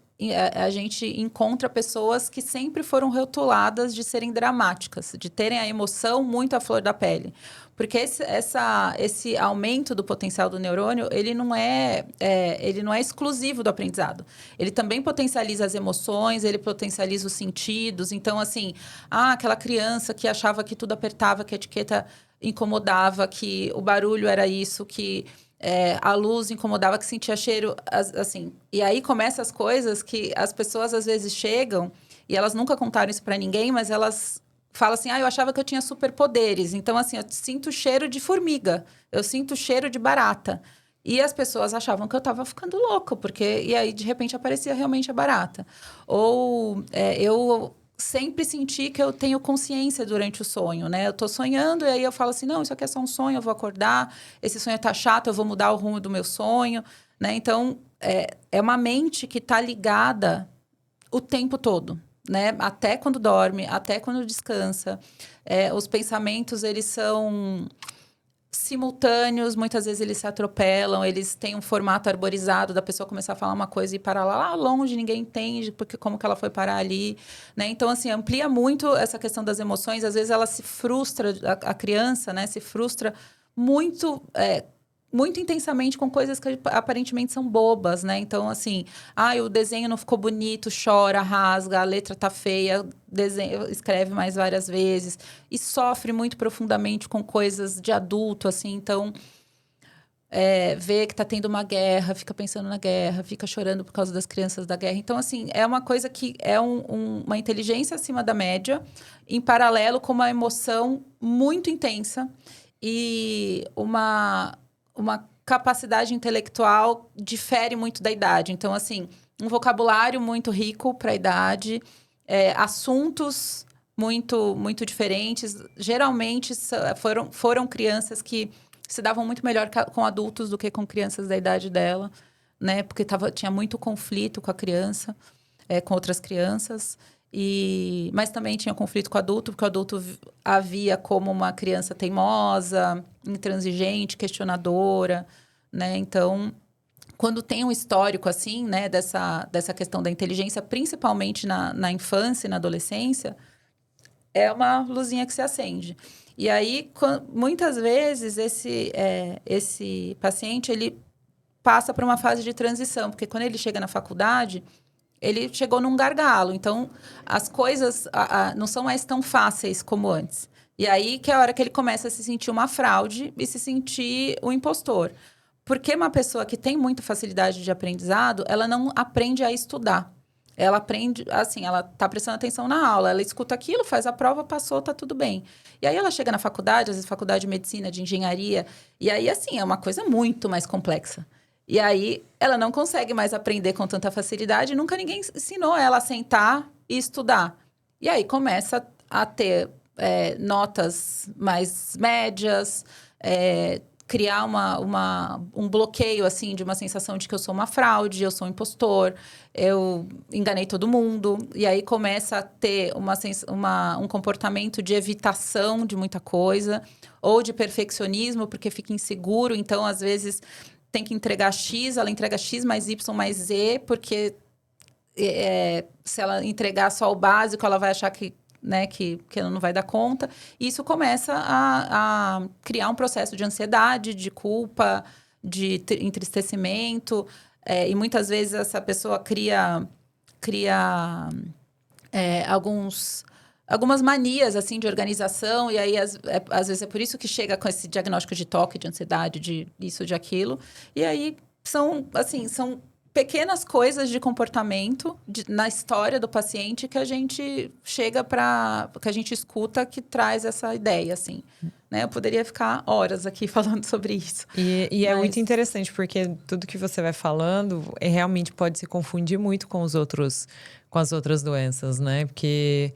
encontra pessoas que sempre foram rotuladas de serem dramáticas, de terem a emoção muito à flor da pele. Porque esse aumento do potencial do neurônio, ele não é exclusivo do aprendizado. Ele também potencializa as emoções, ele potencializa os sentidos. Então, assim, aquela criança que achava que tudo apertava, que a etiqueta incomodava, que o barulho era isso, que a luz incomodava, que sentia cheiro, assim. E aí começam as coisas que as pessoas às vezes chegam e elas nunca contaram isso para ninguém, mas elas falam assim, eu achava que eu tinha superpoderes. Então, assim, eu sinto cheiro de formiga, eu sinto cheiro de barata. E as pessoas achavam que eu estava ficando louca, e aí, de repente, aparecia realmente a barata. Ou eu sempre senti que eu tenho consciência durante o sonho, né? Eu tô sonhando e aí eu falo assim, não, isso aqui é só um sonho, eu vou acordar, esse sonho tá chato, eu vou mudar o rumo do meu sonho, né? Então, é uma mente que tá ligada o tempo todo, né? Até quando dorme, até quando descansa. Os pensamentos, eles são simultâneos, muitas vezes eles se atropelam, eles têm um formato arborizado da pessoa começar a falar uma coisa e parar lá longe, ninguém entende porque como que ela foi parar ali, né? Então, assim, amplia muito essa questão das emoções. Às vezes ela se frustra, a criança, né? Se frustra muito muito intensamente com coisas que aparentemente são bobas, né? Então, assim, o desenho não ficou bonito, chora, rasga, a letra tá feia, escreve mais várias vezes e sofre muito profundamente com coisas de adulto, assim. Então, vê que tá tendo uma guerra, fica pensando na guerra, fica chorando por causa das crianças da guerra. Então, assim, é uma coisa que é uma inteligência acima da média, em paralelo com uma emoção muito intensa e uma capacidade intelectual difere muito da idade. Então, assim, um vocabulário muito rico para a idade, assuntos muito, muito diferentes. Geralmente, foram crianças que se davam muito melhor com adultos do que com crianças da idade dela, né? Porque tinha muito conflito com a criança, com outras crianças. Mas também tinha conflito com o adulto, porque o adulto a via como uma criança teimosa, intransigente, questionadora, né? Então, quando tem um histórico, assim, né, dessa questão da inteligência, principalmente na infância e na adolescência, é uma luzinha que se acende. E aí, muitas vezes, esse paciente, ele passa por uma fase de transição, porque quando ele chega na faculdade, ele chegou num gargalo. Então, as coisas não são mais tão fáceis como antes. E aí que é a hora que ele começa a se sentir uma fraude e se sentir um impostor. Porque uma pessoa que tem muita facilidade de aprendizado, ela não aprende a estudar. Ela aprende, assim, ela tá prestando atenção na aula, ela escuta aquilo, faz a prova, passou, tá tudo bem. E aí ela chega na faculdade, às vezes faculdade de medicina, de engenharia, e aí, assim, é uma coisa muito mais complexa. E aí ela não consegue mais aprender com tanta facilidade, nunca ninguém ensinou ela a sentar e estudar. E aí começa a ter notas mais médias, criar um bloqueio, assim, de uma sensação de que eu sou uma fraude, eu sou um impostor, eu enganei todo mundo. E aí começa a ter um comportamento de evitação de muita coisa, ou de perfeccionismo, porque fica inseguro. Então, às vezes, tem que entregar X, ela entrega X mais Y mais Z, porque se ela entregar só o básico, ela vai achar que ela não vai dar conta. E isso começa a criar um processo de ansiedade, de culpa, de entristecimento. E muitas vezes essa pessoa cria algumas manias, assim, de organização. E aí, às vezes, é por isso que chega com esse diagnóstico de toque, de ansiedade, de isso, de aquilo. E aí, são pequenas coisas de comportamento na história do paciente que a gente que a gente escuta, que traz essa ideia, assim. Né? Eu poderia ficar horas aqui falando sobre isso. E é muito interessante, porque tudo que você vai falando realmente pode se confundir muito com as outras doenças, né? Porque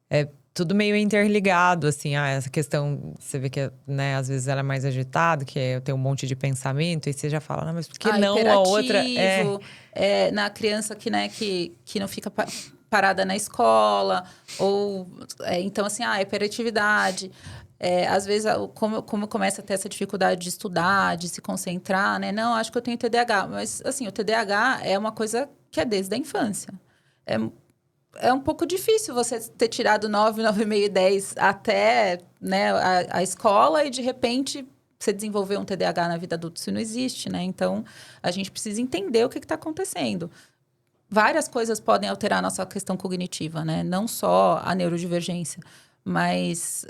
é tudo meio interligado, assim. Essa questão, você vê que, né, às vezes ela é mais agitada, que eu tenho um monte de pensamento, e você já fala, não, mas por que não a outra? Na criança que não fica parada na escola, ou então, assim, hiperatividade. Às vezes, como começa a ter essa dificuldade de estudar, de se concentrar, né? Não, acho que eu tenho TDAH. Mas, assim, o TDAH é uma coisa que é desde a infância. É um pouco difícil você ter tirado 9, 9,5 e 10 até, né, a escola, e de repente você desenvolver um TDAH na vida adulta. Isso não existe, né? Então, a gente precisa entender o que está acontecendo. Várias coisas podem alterar a nossa questão cognitiva, né? Não só a neurodivergência, mas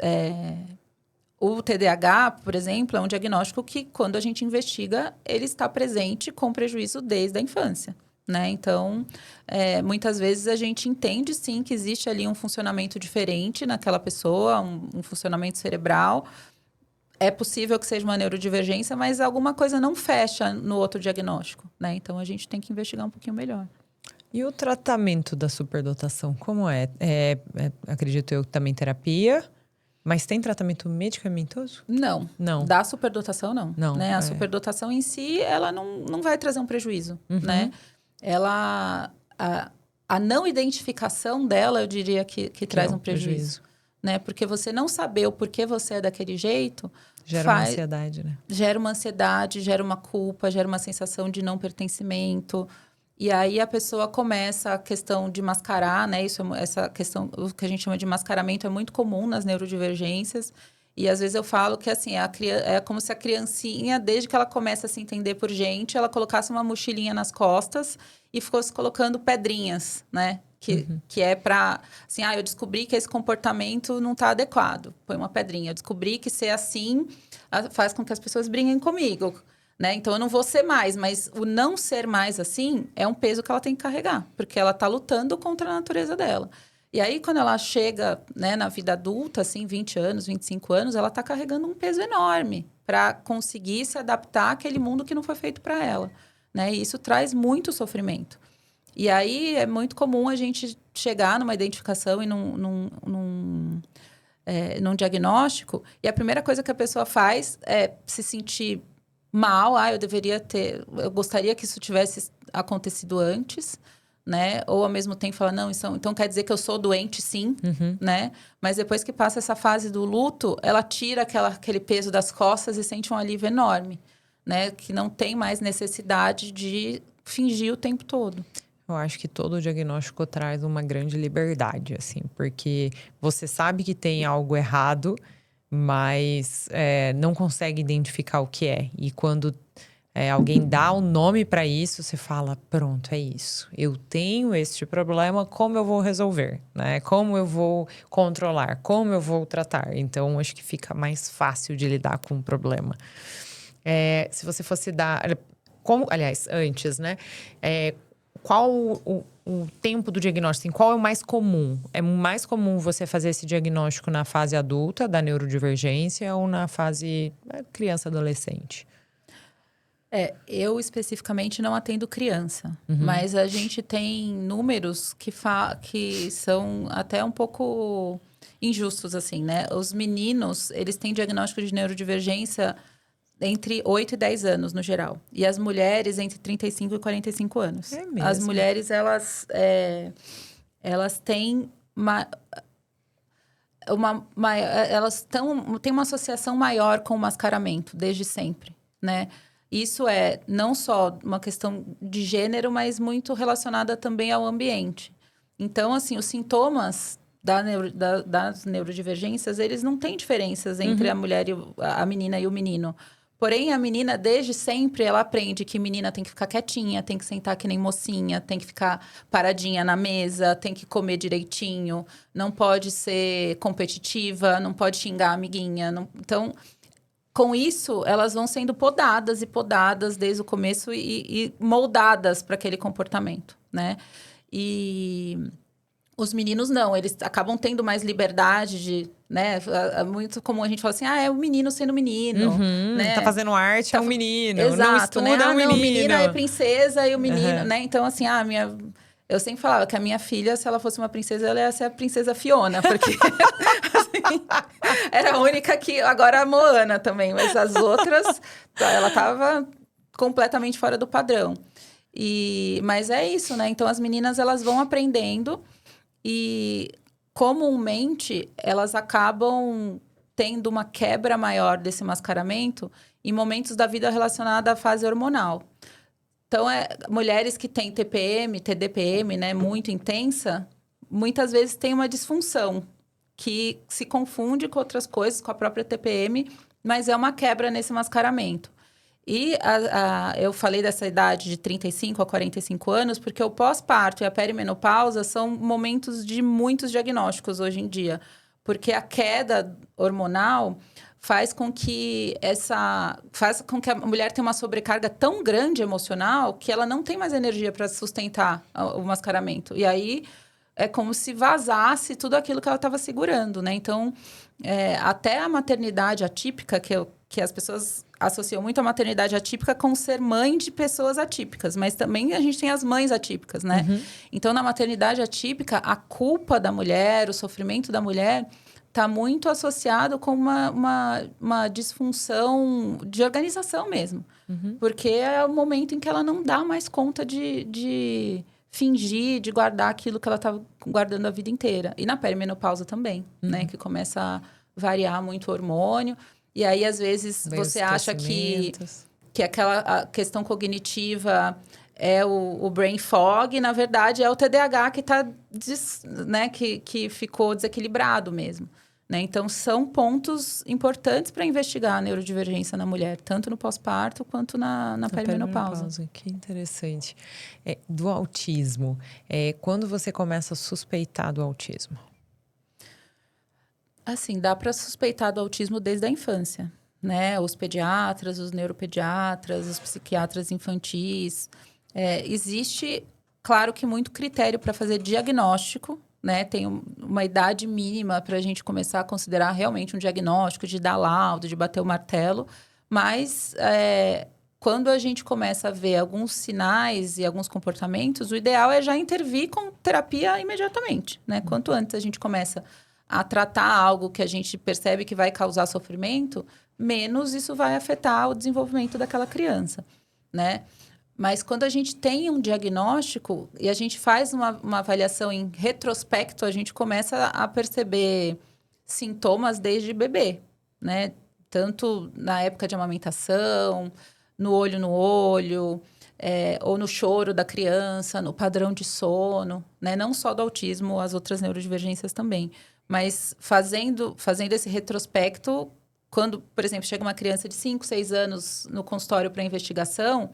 o TDAH, por exemplo, é um diagnóstico que, quando a gente investiga, ele está presente com prejuízo desde a infância. Né? Então, muitas vezes a gente entende, sim, que existe ali um funcionamento diferente naquela pessoa, um funcionamento cerebral. É possível que seja uma neurodivergência, mas alguma coisa não fecha no outro diagnóstico, né? Então, a gente tem que investigar um pouquinho melhor. E o tratamento da superdotação, como é? Acredito eu, também terapia, mas tem tratamento medicamentoso? Não. Da superdotação, não. Não, né? A superdotação em si, ela não vai trazer um prejuízo, né? A não identificação dela, eu diria que traz um prejuízo. Né? Porque você não saber o porquê você é daquele jeito... Gera uma ansiedade, né? Gera uma ansiedade, gera uma culpa, gera uma sensação de não pertencimento. E aí a pessoa começa a questão de mascarar, né? Essa questão, o que a gente chama de mascaramento, é muito comum nas neurodivergências. E às vezes eu falo que, assim, é como se a criancinha, desde que ela começa a se entender por gente, ela colocasse uma mochilinha nas costas e fosse colocando pedrinhas, né? Que é para, assim, eu descobri que esse comportamento não está adequado. Põe uma pedrinha. Eu descobri que ser assim faz com que as pessoas briguem comigo, né? Então, eu não vou ser mais. Mas o não ser mais assim é um peso que ela tem que carregar. Porque ela está lutando contra a natureza dela. E aí, quando ela chega, né, na vida adulta, assim, 20 anos, 25 anos, ela está carregando um peso enorme para conseguir se adaptar àquele mundo que não foi feito para ela, né? E isso traz muito sofrimento. E aí, é muito comum a gente chegar numa identificação e num diagnóstico, e a primeira coisa que a pessoa faz é se sentir mal. Eu gostaria que isso tivesse acontecido antes, né? Ou ao mesmo tempo fala, não, então quer dizer que eu sou doente, sim, né? Mas depois que passa essa fase do luto, ela tira aquele peso das costas e sente um alívio enorme, né? Que não tem mais necessidade de fingir o tempo todo. Eu acho que todo diagnóstico traz uma grande liberdade, assim, porque você sabe que tem algo errado, mas não consegue identificar o que é. E quando alguém dá um nome para isso, você fala, pronto, é isso. Eu tenho este problema, como eu vou resolver, né? Como eu vou controlar, como eu vou tratar. Então, acho que fica mais fácil de lidar com o problema. Se você fosse dar... aliás, antes, né? Qual o tempo do diagnóstico? Assim, qual é o mais comum? É mais comum você fazer esse diagnóstico na fase adulta, da neurodivergência, ou na fase criança-adolescente? Eu especificamente não atendo criança, mas a gente tem números que são até um pouco injustos, assim, né? Os meninos, eles têm diagnóstico de neurodivergência entre 8 e 10 anos, no geral. E as mulheres, entre 35 e 45 anos. É mesmo? As mulheres, elas têm elas têm uma associação maior com o mascaramento, desde sempre, né? Isso é não só uma questão de gênero, mas muito relacionada também ao ambiente. Então, assim, os sintomas das neurodivergências, eles não têm diferenças entre a mulher a menina e o menino. Porém, a menina, desde sempre, ela aprende que menina tem que ficar quietinha, tem que sentar que nem mocinha, tem que ficar paradinha na mesa, tem que comer direitinho, não pode ser competitiva, não pode xingar a amiguinha. Então, com isso, elas vão sendo podadas e podadas desde o começo e moldadas para aquele comportamento, né? E os meninos não, eles acabam tendo mais liberdade de, né? É muito comum a gente falar assim, é o menino sendo menino, né? Tá fazendo arte, é um menino. Exato, não estuda, né? é um menino. Não, menina é princesa e o menino, né? Então, assim, eu sempre falava que a minha filha, se ela fosse uma princesa, ela ia ser a princesa Fiona, porque assim, era a única que... Agora a Moana também, mas as outras, ela tava completamente fora do padrão. Mas é isso, né? Então, as meninas, elas vão aprendendo e, comumente, elas acabam tendo uma quebra maior desse mascaramento em momentos da vida relacionada à fase hormonal. Então, mulheres que têm TPM, TDPM, né, muito intensa, muitas vezes têm uma disfunção que se confunde com outras coisas, com a própria TPM, mas é uma quebra nesse mascaramento. E eu falei dessa idade de 35 a 45 anos, porque o pós-parto e a perimenopausa são momentos de muitos diagnósticos hoje em dia. Porque a queda hormonal faz com que a mulher tenha uma sobrecarga tão grande emocional que ela não tem mais energia para sustentar o mascaramento. E aí é como se vazasse tudo aquilo que ela estava segurando, né? Então, até a maternidade atípica, que as pessoas associam muito a maternidade atípica com ser mãe de pessoas atípicas, mas também a gente tem as mães atípicas, né? Então, na maternidade atípica, a culpa da mulher, o sofrimento da mulher está muito associado com uma disfunção de organização mesmo. Porque é o momento em que ela não dá mais conta de fingir, de guardar aquilo que ela estava guardando a vida inteira. E na perimenopausa também, né? Que começa a variar muito o hormônio. E aí, às vezes, você acha que aquela questão cognitiva é o brain fog, na verdade, é o TDAH que né, que ficou desequilibrado mesmo. Né? Então, são pontos importantes para investigar a neurodivergência na mulher, tanto no pós-parto quanto na perimenopausa. Que interessante. Do autismo, quando você começa a suspeitar do autismo? Assim, dá para suspeitar do autismo desde a infância, né? Os pediatras, os neuropediatras, os psiquiatras infantis. Existe, claro que muito critério para fazer diagnóstico, né? Tem uma idade mínima para a gente começar a considerar realmente um diagnóstico, de dar laudo, de bater o martelo. Mas quando a gente começa a ver alguns sinais e alguns comportamentos, o ideal é já intervir com terapia imediatamente, né? Quanto antes a gente começa a tratar algo que a gente percebe que vai causar sofrimento, menos isso vai afetar o desenvolvimento daquela criança, né? Mas quando a gente tem um diagnóstico e a gente faz uma avaliação em retrospecto, a gente começa a perceber sintomas desde bebê, né? Tanto na época de amamentação, no olho, ou no choro da criança, no padrão de sono, né? Não só do autismo, as outras neurodivergências também. Mas fazendo esse retrospecto, quando, por exemplo, chega uma criança de 5, 6 anos no consultório para investigação,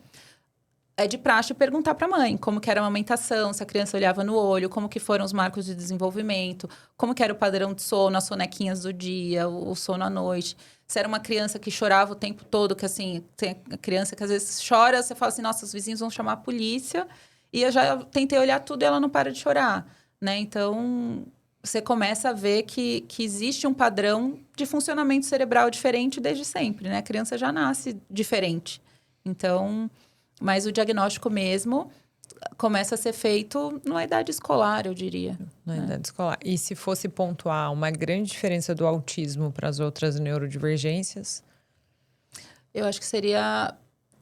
é de praxe perguntar para a mãe como que era a amamentação, se a criança olhava no olho, como que foram os marcos de desenvolvimento, como que era o padrão de sono, as sonequinhas do dia, o sono à noite. Se era uma criança que chorava o tempo todo, que assim, tem a criança que às vezes chora, você fala assim, nossa, os vizinhos vão chamar a polícia. E eu já tentei olhar tudo e ela não para de chorar, né? Então, você começa a ver que existe um padrão de funcionamento cerebral diferente desde sempre, né? A criança já nasce diferente. Então, mas o diagnóstico mesmo começa a ser feito na idade escolar, eu diria. Na idade escolar. E se fosse pontuar uma grande diferença do autismo para as outras neurodivergências? Eu acho que seria...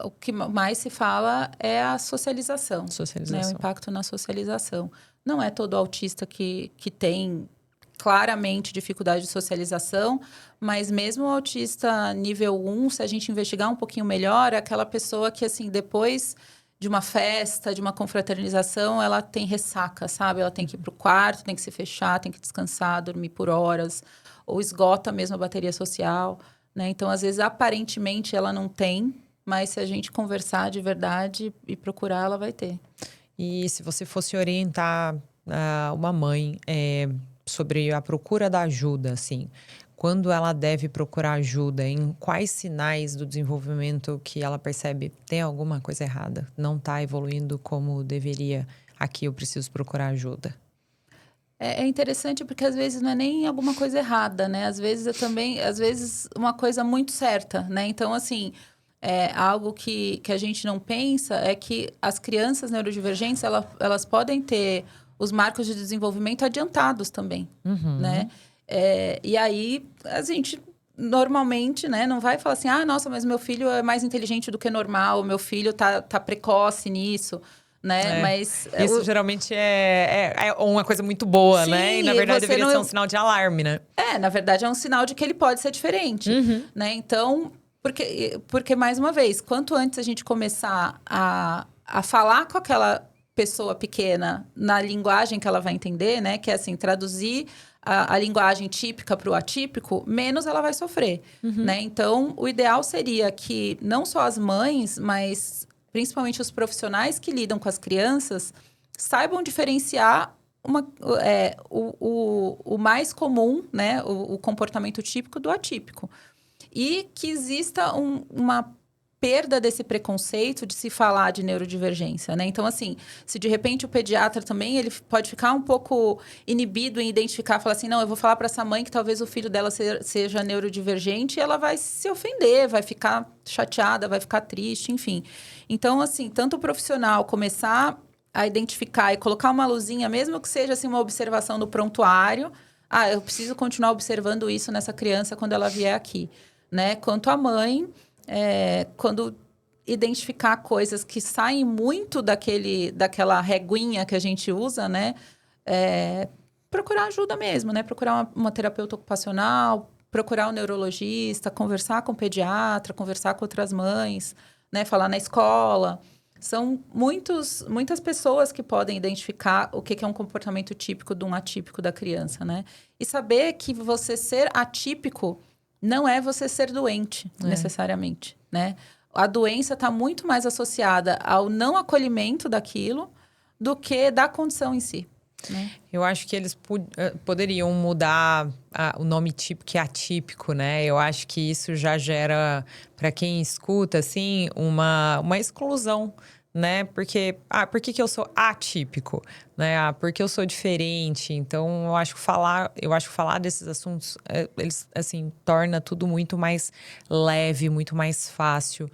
O que mais se fala é a socialização. Né? O impacto na socialização. Não é todo autista que tem claramente dificuldade de socialização, mas mesmo o autista nível 1, se a gente investigar um pouquinho melhor, é aquela pessoa que, assim, depois de uma festa, de uma confraternização, ela tem ressaca, sabe? Ela tem que ir para o quarto, tem que se fechar, tem que descansar, dormir por horas, ou esgota mesmo a bateria social, né? Então, às vezes, aparentemente, ela não tem, mas se a gente conversar de verdade e procurar, ela vai ter. E se você fosse orientar uma mãe sobre a procura da ajuda, assim, quando ela deve procurar ajuda, em quais sinais do desenvolvimento que ela percebe tem alguma coisa errada, não está evoluindo como deveria, aqui eu preciso procurar ajuda? É interessante porque às vezes não é nem alguma coisa errada, né? Às vezes uma coisa muito certa, né? Então, assim, algo que a gente não pensa é que as crianças neurodivergentes, elas podem ter os marcos de desenvolvimento adiantados também, né? E aí, a gente normalmente, né, não vai falar assim, nossa, mas meu filho é mais inteligente do que normal, meu filho tá precoce nisso, né? Mas isso geralmente é uma coisa muito boa, sim, né? E na verdade deveria ser um sinal de alarme, né? Na verdade é um sinal de que ele pode ser diferente, né? Então, porque mais uma vez, quanto antes a gente começar a falar com aquela pessoa pequena na linguagem que ela vai entender, né? Que é assim, traduzir a linguagem típica para o atípico, menos ela vai sofrer, né? Então, o ideal seria que não só as mães, mas principalmente os profissionais que lidam com as crianças, saibam diferenciar o mais comum, né? O comportamento típico do atípico. E que exista uma perda desse preconceito de se falar de neurodivergência, né? Então, assim, se de repente o pediatra também, ele pode ficar um pouco inibido em identificar, falar assim, não, eu vou falar para essa mãe que talvez o filho dela seja neurodivergente, e ela vai se ofender, vai ficar chateada, vai ficar triste, enfim. Então, assim, tanto o profissional começar a identificar e colocar uma luzinha, mesmo que seja assim, uma observação do prontuário, eu preciso continuar observando isso nessa criança quando ela vier aqui, né? Quanto a mãe, quando identificar coisas que saem muito daquela reguinha que a gente usa, né? Procurar ajuda mesmo, né? Procurar uma terapeuta ocupacional, procurar um neurologista, conversar com o pediatra, conversar com outras mães, né? Falar na escola. São muitas pessoas que podem identificar o que é um comportamento típico de um atípico da criança, né? E saber que você ser atípico não é você ser doente, necessariamente, né? A doença está muito mais associada ao não acolhimento daquilo do que da condição em si, né? Eu acho que eles poderiam mudar o nome típico, que é atípico, né? Eu acho que isso já gera, para quem escuta, assim, uma exclusão, né? Porque, por que eu sou atípico? Né? Porque eu sou diferente. Então, eu acho que falar desses assuntos, eles, assim, torna tudo muito mais leve, muito mais fácil.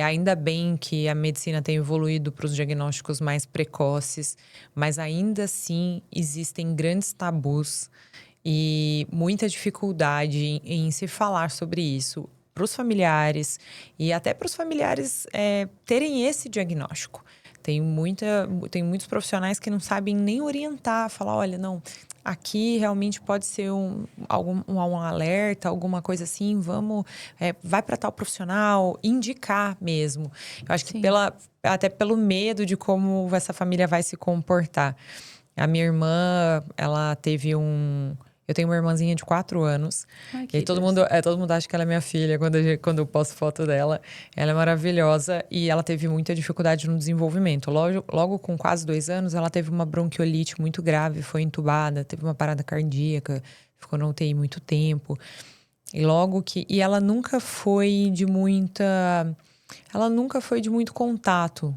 Ainda bem que a medicina tem evoluído para os diagnósticos mais precoces, mas ainda assim existem grandes tabus e muita dificuldade em se falar sobre isso para os familiares e até para os familiares terem esse diagnóstico. Tem muitos profissionais que não sabem nem orientar, falar, olha, não, aqui realmente pode ser um alerta, alguma coisa assim, vai para tal profissional, indicar mesmo. Eu acho que até pelo medo de como essa família vai se comportar. A minha irmã, ela teve eu tenho uma irmãzinha de 4 anos. Ai, e aí todo mundo acha que ela é minha filha quando eu posto foto dela. Ela é maravilhosa e ela teve muita dificuldade no desenvolvimento. Logo com quase 2 anos, ela teve uma bronquiolite muito grave, foi entubada, teve uma parada cardíaca, ficou na UTI muito tempo. E ela nunca foi de muito contato.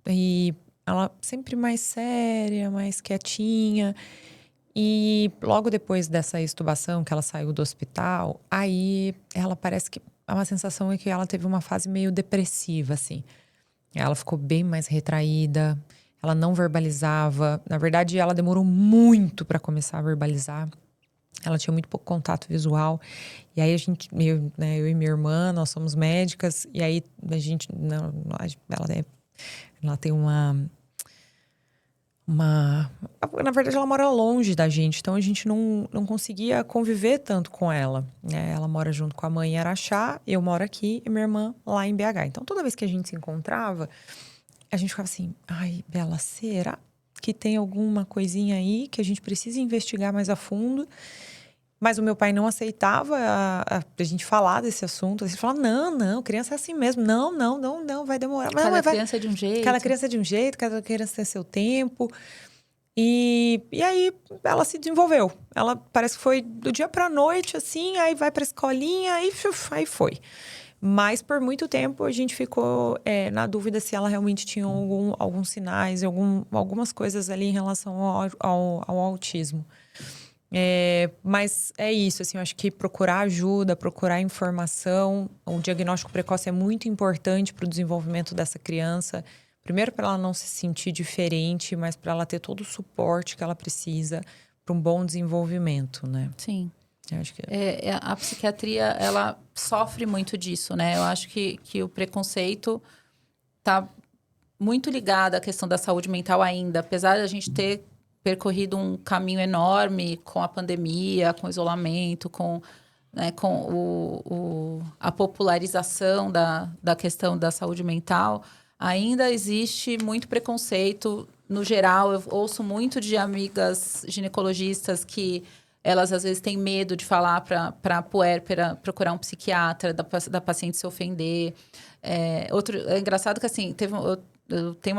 E ela sempre mais séria, mais quietinha. E logo depois dessa extubação, que ela saiu do hospital, aí ela parece que... uma sensação é que ela teve uma fase meio depressiva, assim. Ela ficou bem mais retraída, ela não verbalizava. Na verdade, ela demorou muito para começar a verbalizar. Ela tinha muito pouco contato visual. E aí eu e minha irmã, nós somos médicas. E aí ela tem na verdade, ela mora longe da gente, então a gente não conseguia conviver tanto com ela, né? Ela mora junto com a mãe em Araxá, eu moro aqui e minha irmã lá em BH. Então, toda vez que a gente se encontrava, a gente ficava assim, ai, Bela, será que tem alguma coisinha aí que a gente precisa investigar mais a fundo? Mas o meu pai não aceitava a gente falar desse assunto. Ele falava, não, criança é assim mesmo. Não, vai demorar. Cada criança é de um jeito. Cada criança é de um jeito, cada criança tem seu tempo. E aí ela se desenvolveu. Ela parece que foi do dia pra noite, assim, aí vai pra escolinha, aí foi. Mas por muito tempo a gente ficou na dúvida se ela realmente tinha alguns sinais, algumas coisas ali em relação ao autismo. Mas é isso, assim, eu acho que procurar ajuda, procurar informação. O diagnóstico precoce é muito importante para o desenvolvimento dessa criança. Primeiro, para ela não se sentir diferente, mas para ela ter todo o suporte que ela precisa para um bom desenvolvimento, né? Sim. Eu acho que... a psiquiatria, ela sofre muito disso, né? Eu acho que o preconceito está muito ligado à questão da saúde mental ainda. Apesar de a gente ter percorrido um caminho enorme com a pandemia, com o isolamento, com a popularização da questão da saúde mental, ainda existe muito preconceito. No geral, eu ouço muito de amigas ginecologistas que elas, às vezes, têm medo de falar para a puérpera procurar um psiquiatra, da paciente se ofender. É engraçado que, assim, eu tenho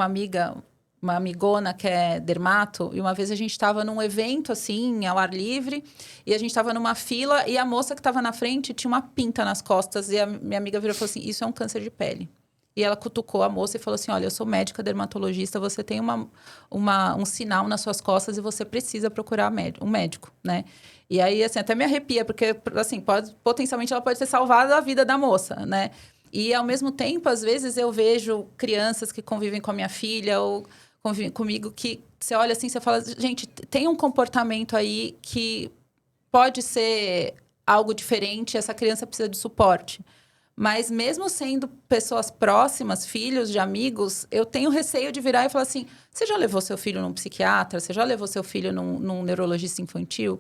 uma amigona que é dermato, e uma vez a gente estava num evento, assim, ao ar livre, e a gente estava numa fila, e a moça que estava na frente tinha uma pinta nas costas, e a minha amiga virou e falou assim, isso é um câncer de pele. E ela cutucou a moça e falou assim, olha, eu sou médica dermatologista, você tem um sinal nas suas costas e você precisa procurar um médico, né? E aí, assim, até me arrepia, porque, assim, potencialmente ela pode ter salvado a vida da moça, né? E, ao mesmo tempo, às vezes, eu vejo crianças que convivem com a minha filha ou convivem comigo, que você olha assim, você fala, gente, tem um comportamento aí que pode ser algo diferente, essa criança precisa de suporte. Mas mesmo sendo pessoas próximas, filhos de amigos, eu tenho receio de virar e falar assim, você já levou seu filho num psiquiatra? Você já levou seu filho num neurologista infantil?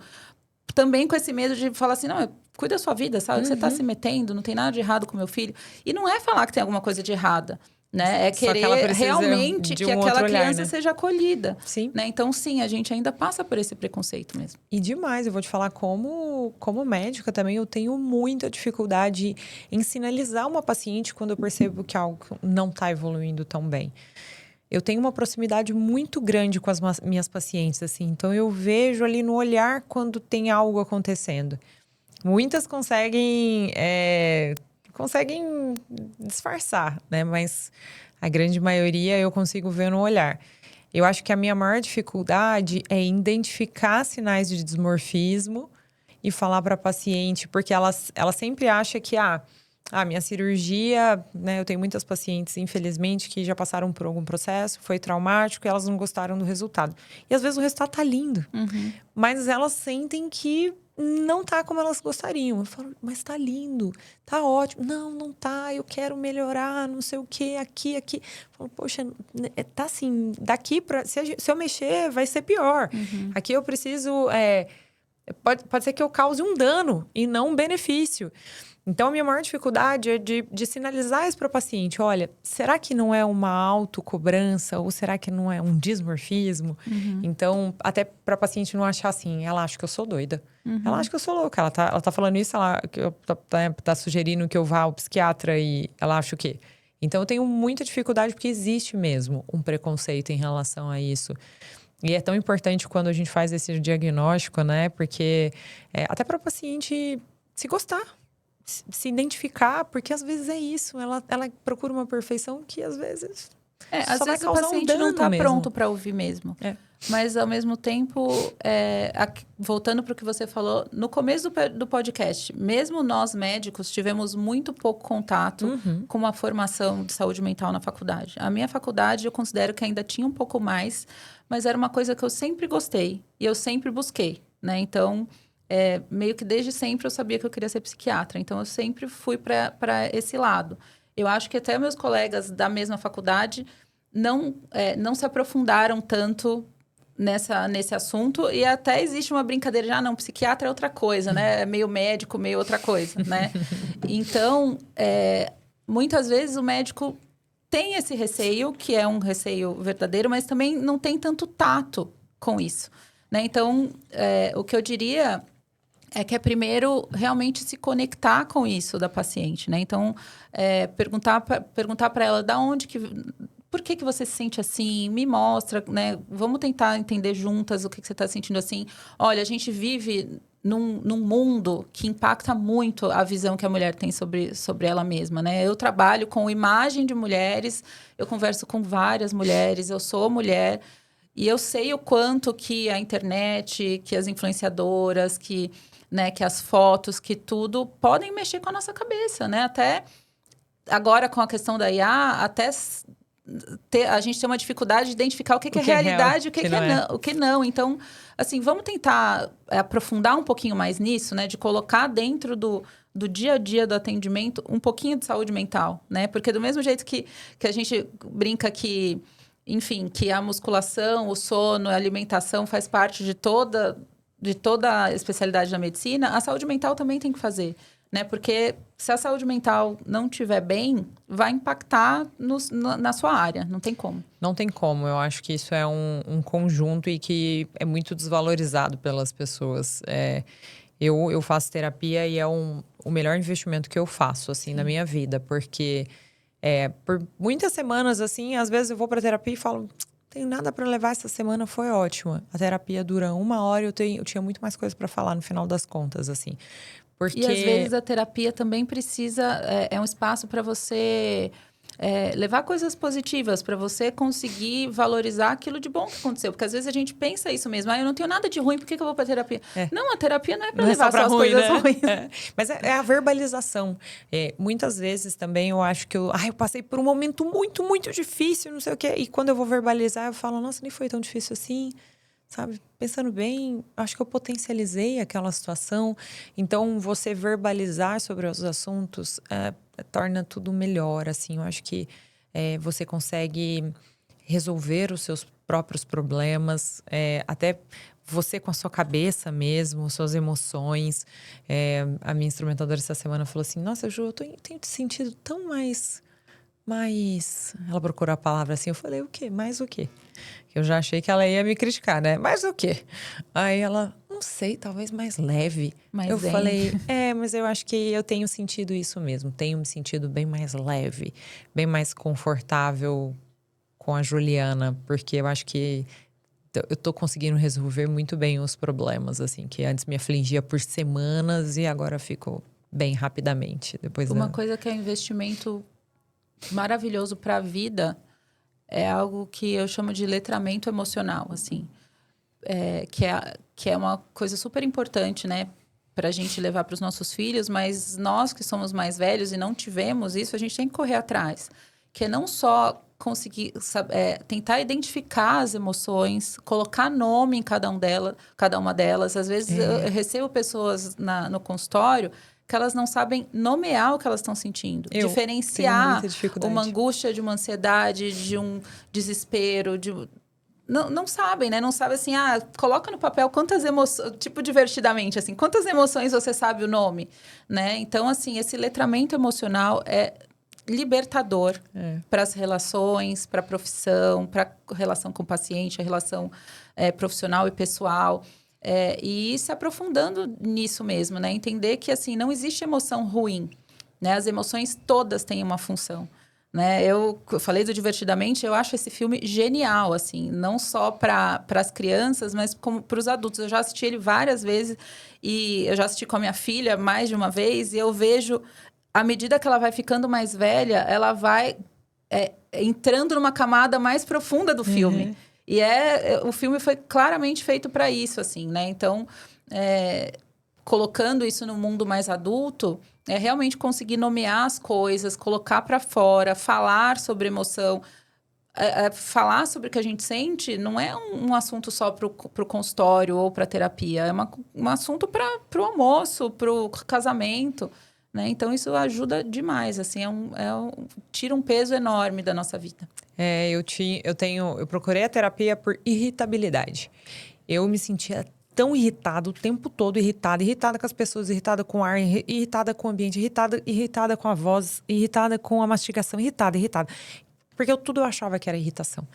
Também com esse medo de falar assim, não, cuida da sua vida, sabe? Uhum. Você está se metendo, não tem nada de errado com meu filho. E não é falar que tem alguma coisa de errada, né? É querer realmente que aquela criança, né, seja acolhida. Sim. Né? Então, sim, a gente ainda passa por esse preconceito mesmo. E demais, eu vou te falar, como médica também, eu tenho muita dificuldade em sinalizar uma paciente quando eu percebo que algo não está evoluindo tão bem. Eu tenho uma proximidade muito grande com as minhas pacientes, assim. Então, eu vejo ali no olhar quando tem algo acontecendo. Muitas conseguem disfarçar, né? Mas a grande maioria eu consigo ver no olhar. Eu acho que a minha maior dificuldade é identificar sinais de dismorfismo e falar para a paciente, porque ela sempre acha que, A minha cirurgia, né? Eu tenho muitas pacientes, infelizmente, que já passaram por algum processo, foi traumático e elas não gostaram do resultado. E às vezes o resultado tá lindo, mas elas sentem que não tá como elas gostariam. Eu falo, mas tá lindo, tá ótimo. Não, não tá, eu quero melhorar, não sei o quê, aqui. Eu falo, poxa, tá assim, daqui pra... Se eu mexer, vai ser pior. Aqui eu preciso... Pode ser que eu cause um dano e não um benefício. Então, a minha maior dificuldade é de sinalizar isso para o paciente. Olha, será que não é uma autocobrança ou será que não é um dismorfismo? Então, até para a paciente não achar assim, ela acha que eu sou doida. Ela acha que eu sou louca. Ela tá falando isso, ela tá sugerindo que eu vá ao psiquiatra e ela acha o quê? Então, eu tenho muita dificuldade porque existe mesmo um preconceito em relação a isso. E é tão importante quando a gente faz esse diagnóstico, né? Porque até para o paciente se gostar. Se identificar, porque às vezes é isso. Ela procura uma perfeição que às vezes às só vai vezes o causar paciente um não dano está mesmo. pronto para ouvir mesmo. Mas, ao mesmo tempo, voltando para o que você falou, no começo do podcast, mesmo nós médicos tivemos muito pouco contato com a formação de saúde mental na faculdade. A minha faculdade, eu considero que ainda tinha um pouco mais, mas era uma coisa que eu sempre gostei e eu sempre busquei, né? Então, meio que desde sempre eu sabia que eu queria ser psiquiatra. Então, eu sempre fui para esse lado. Eu acho que até meus colegas da mesma faculdade não se aprofundaram tanto nesse assunto. E até existe uma brincadeira de, não, psiquiatra é outra coisa, né? É meio médico, meio outra coisa, né? Então, muitas vezes o médico tem esse receio, que é um receio verdadeiro, mas também não tem tanto tato com isso, né? Então, o que eu diria é que é primeiro realmente se conectar com isso da paciente, né? Então, perguntar para ela por que você se sente assim? Me mostra, né? Vamos tentar entender juntas o que você está sentindo assim. Olha, a gente vive num mundo que impacta muito a visão que a mulher tem sobre ela mesma, né? Eu trabalho com imagem de mulheres, eu converso com várias mulheres, eu sou mulher e eu sei o quanto que a internet, que as influenciadoras, que as fotos, que tudo podem mexer com a nossa cabeça, né? Até agora com a questão da IA, até a gente tem uma dificuldade de identificar o que é realidade e o que não. Então, assim, vamos tentar aprofundar um pouquinho mais nisso, né? De colocar dentro do dia a dia do atendimento um pouquinho de saúde mental, né? Porque do mesmo jeito que a gente brinca que, enfim, que a musculação, o sono, a alimentação faz parte de toda a especialidade da medicina, a saúde mental também tem que fazer, né? Porque se a saúde mental não estiver bem, vai impactar na sua área, não tem como. Não tem como, eu acho que isso é um conjunto e que é muito desvalorizado pelas pessoas. Eu faço terapia e é o melhor investimento que eu faço, assim, na minha vida, porque por muitas semanas, assim, às vezes eu vou pra terapia e falo... tenho nada para levar, essa semana foi ótima. A terapia dura 1 hora e eu tinha muito mais coisa para falar no final das contas, assim. Porque... E às vezes a terapia também precisa... É um espaço para você levar coisas positivas, para você conseguir valorizar aquilo de bom que aconteceu. Porque às vezes a gente pensa isso mesmo. Eu não tenho nada de ruim, por que eu vou para terapia? Não, a terapia não é para levar só as coisas ruins. Mas é a verbalização. Muitas vezes também eu acho que eu passei por um momento muito, muito difícil, não sei o quê. E quando eu vou verbalizar, eu falo, nossa, nem foi tão difícil assim. Sabe? Pensando bem, acho que eu potencializei aquela situação. Então, você verbalizar sobre os assuntos torna tudo melhor, assim. Eu acho que você consegue resolver os seus próprios problemas, até você com a sua cabeça mesmo, suas emoções. A minha instrumentadora essa semana falou assim, nossa, Ju, eu tenho te sentido tão mais... Ela procurou a palavra assim, eu falei, o quê? Mais o quê? Eu já achei que ela ia me criticar, né? Mais o quê? Aí ela, não sei, talvez mais leve. Eu falei, mas eu acho que eu tenho sentido isso mesmo. Tenho me sentido bem mais leve, bem mais confortável com a Juliana, porque eu acho que eu tô conseguindo resolver muito bem os problemas, assim, que antes me afligia por semanas e agora fico bem rapidamente. Uma coisa que é investimento maravilhoso para a vida é algo que eu chamo de letramento emocional, assim. Que é uma coisa super importante, né? para a gente levar para os nossos filhos, mas nós que somos mais velhos e não tivemos isso, a gente tem que correr atrás. Que é não só conseguir tentar identificar as emoções, colocar nome em cada uma delas. Às vezes eu recebo pessoas no consultório que elas não sabem nomear o que elas estão sentindo. Diferenciar uma angústia de uma ansiedade, de um desespero, Não sabem, né? Não sabem assim, coloca no papel quantas emoções, tipo divertidamente, assim, quantas emoções você sabe o nome, né? Então, assim, esse letramento emocional é libertador para as relações, para a profissão, para a relação com o paciente, a relação profissional e pessoal. E ir se aprofundando nisso mesmo, né? Entender que, assim, não existe emoção ruim, né? As emoções todas têm uma função. Né? Eu falei do Divertidamente, eu acho esse filme genial, assim, não só para as crianças, mas como para os adultos. Eu já assisti ele várias vezes e eu já assisti com a minha filha mais de uma vez e eu vejo, à medida que ela vai ficando mais velha, ela vai entrando numa camada mais profunda do filme. E o filme foi claramente feito para isso, assim, né? Então, colocando isso no mundo mais adulto, é realmente conseguir nomear as coisas, colocar para fora, falar sobre emoção. Falar sobre o que a gente sente não é um assunto só para o consultório ou para a terapia. É um assunto para o almoço, para o casamento. Né? Então, isso ajuda demais. Assim, tira um peso enorme da nossa vida. Eu procurei a terapia por irritabilidade. Eu me sentia tão irritada o tempo todo, irritada com as pessoas, irritada com o ar, irritada com o ambiente, irritada com a voz, irritada com a mastigação, irritada. Porque tudo eu achava que era irritação.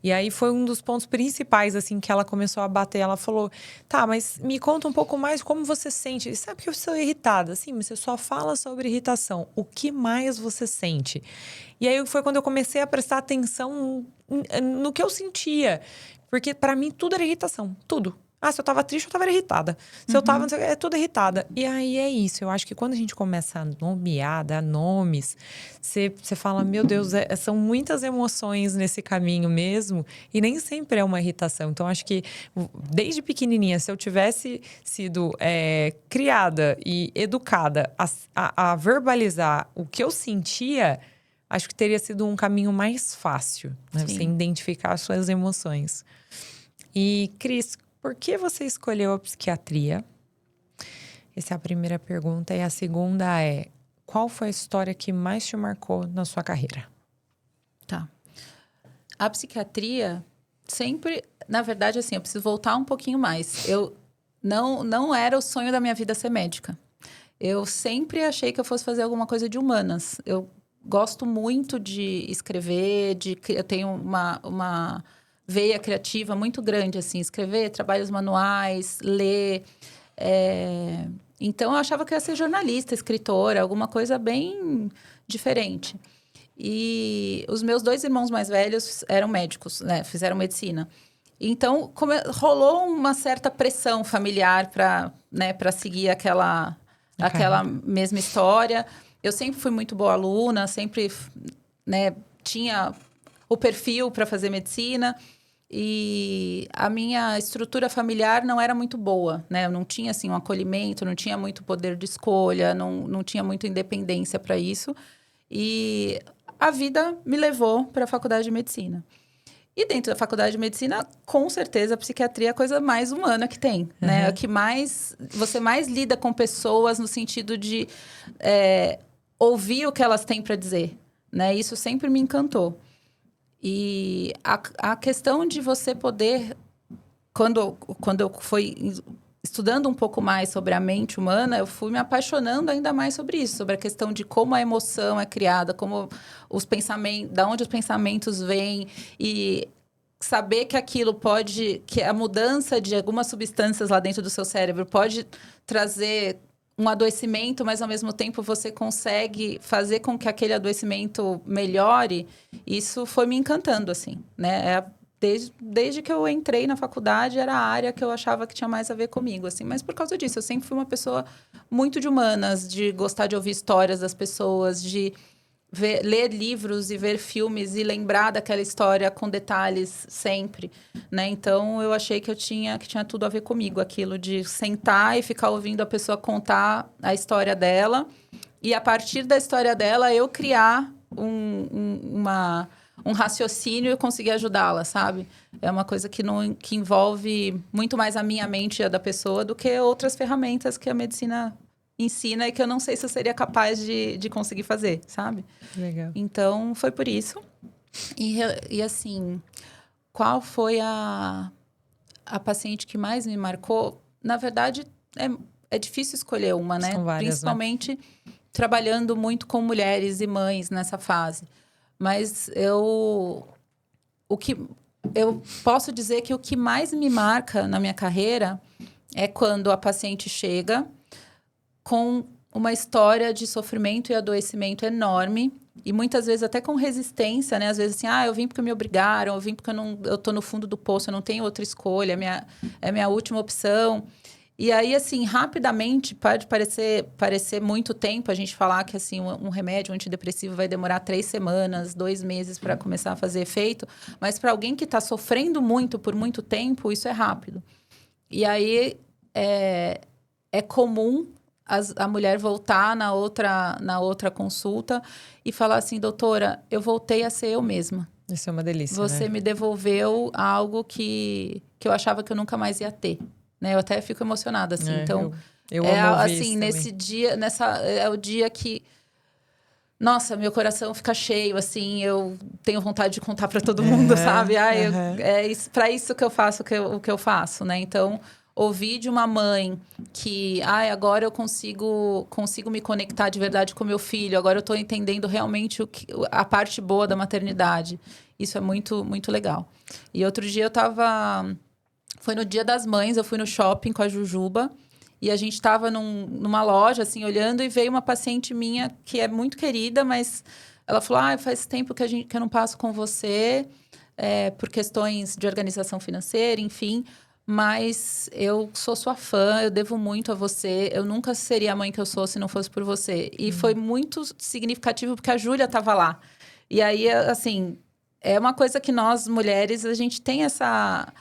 E aí foi um dos pontos principais, assim, que ela começou a bater. Ela falou, tá, mas me conta um pouco mais como você sente. Sabe que eu sou irritada? Sim, mas você só fala sobre irritação. O que mais você sente? E aí foi quando eu comecei a prestar atenção no que eu sentia. Porque para mim tudo era irritação, tudo. Se eu tava triste, eu tava irritada. Se eu tava, tudo irritada. E aí é isso. Eu acho que quando a gente começa a nomear, dar nomes, você fala, meu Deus, são muitas emoções nesse caminho mesmo. E nem sempre é uma irritação. Então, acho que desde pequenininha, se eu tivesse sido criada e educada a verbalizar o que eu sentia, acho que teria sido um caminho mais fácil, né? Você identificar as suas emoções. E, Cris, por que você escolheu a psiquiatria? Essa é a primeira pergunta. E a segunda é, qual foi a história que mais te marcou na sua carreira? Tá. A psiquiatria sempre... Na verdade, assim, eu preciso voltar um pouquinho mais. Não era o sonho da minha vida ser médica. Eu sempre achei que eu fosse fazer alguma coisa de humanas. Eu gosto muito de escrever, eu tenho uma veia criativa muito grande, assim, escrever, trabalhos manuais, ler. Então, eu achava que eu ia ser jornalista, escritora, alguma coisa bem diferente. E os meus 2 irmãos mais velhos eram médicos, né? Fizeram medicina. Então, rolou uma certa pressão familiar para seguir aquela mesma história. Eu sempre fui muito boa aluna, sempre, né, tinha o perfil para fazer medicina. E a minha estrutura familiar não era muito boa, né? Eu não tinha, assim, um acolhimento, não tinha muito poder de escolha, não tinha muita independência para isso. E a vida me levou para a faculdade de medicina. E dentro da faculdade de medicina, com certeza, a psiquiatria é a coisa mais humana que tem, né? É que você mais lida com pessoas no sentido de ouvir o que elas têm para dizer, né? Isso sempre me encantou. E a questão de você poder... Quando eu fui estudando um pouco mais sobre a mente humana, eu fui me apaixonando ainda mais sobre isso. Sobre a questão de como a emoção é criada, como os pensamentos... Da onde os pensamentos vêm. E saber que aquilo pode... Que a mudança de algumas substâncias lá dentro do seu cérebro pode trazer um adoecimento, mas ao mesmo tempo você consegue fazer com que aquele adoecimento melhore, isso foi me encantando, assim, né? Desde que eu entrei na faculdade, era a área que eu achava que tinha mais a ver comigo, assim. Mas por causa disso, eu sempre fui uma pessoa muito de humanas, de gostar de ouvir histórias das pessoas, de ler livros e ver filmes e lembrar daquela história com detalhes sempre, né? Então, eu achei que tinha tudo a ver comigo, aquilo de sentar e ficar ouvindo a pessoa contar a história dela e, a partir da história dela, eu criar um raciocínio e conseguir ajudá-la, sabe? É uma coisa que envolve muito mais a minha mente e a da pessoa do que outras ferramentas que a medicina ensina e que eu não sei se eu seria capaz de conseguir fazer, sabe? Legal. Então, foi por isso. E assim, qual foi a paciente que mais me marcou? Na verdade, é difícil escolher uma, né? São várias, Principalmente trabalhando muito com mulheres e mães nessa fase. Mas eu posso dizer que o que mais me marca na minha carreira é quando a paciente chega com uma história de sofrimento e adoecimento enorme e muitas vezes até com resistência, né? Às vezes assim, eu vim porque me obrigaram, eu vim porque eu tô no fundo do poço, eu não tenho outra escolha, é minha última opção. E aí, assim, rapidamente, pode parecer muito tempo a gente falar que, assim, um remédio, um antidepressivo vai demorar 3 semanas, 2 meses para começar a fazer efeito. Mas para alguém que está sofrendo muito por muito tempo, isso é rápido. E aí, é comum a mulher voltar na outra consulta e falar assim, doutora, eu voltei a ser eu mesma. Isso é uma delícia, Você né? me devolveu algo que eu achava que eu nunca mais ia ter. Né? Eu até fico emocionada, assim. Então, eu amo ouvir assim, isso nesse também. dia, é o dia que... Nossa, meu coração fica cheio, assim. Eu tenho vontade de contar para todo mundo, sabe? É para isso que eu faço o que eu faço, né? Então, ouvir de uma mãe que... agora eu consigo me conectar de verdade com meu filho. Agora eu estou entendendo realmente a parte boa da maternidade. Isso é muito, muito legal. E outro dia eu estava... Foi no Dia das Mães, eu fui no shopping com a Jujuba. E a gente estava numa loja, assim, olhando. E veio uma paciente minha, que é muito querida, mas... Ela falou, faz tempo que eu não passo com você. Por questões de organização financeira, enfim. Mas eu sou sua fã, eu devo muito a você. Eu nunca seria a mãe que eu sou se não fosse por você. E foi muito significativo, porque a Júlia estava lá. E aí, assim... É uma coisa que nós, mulheres, a gente tem essa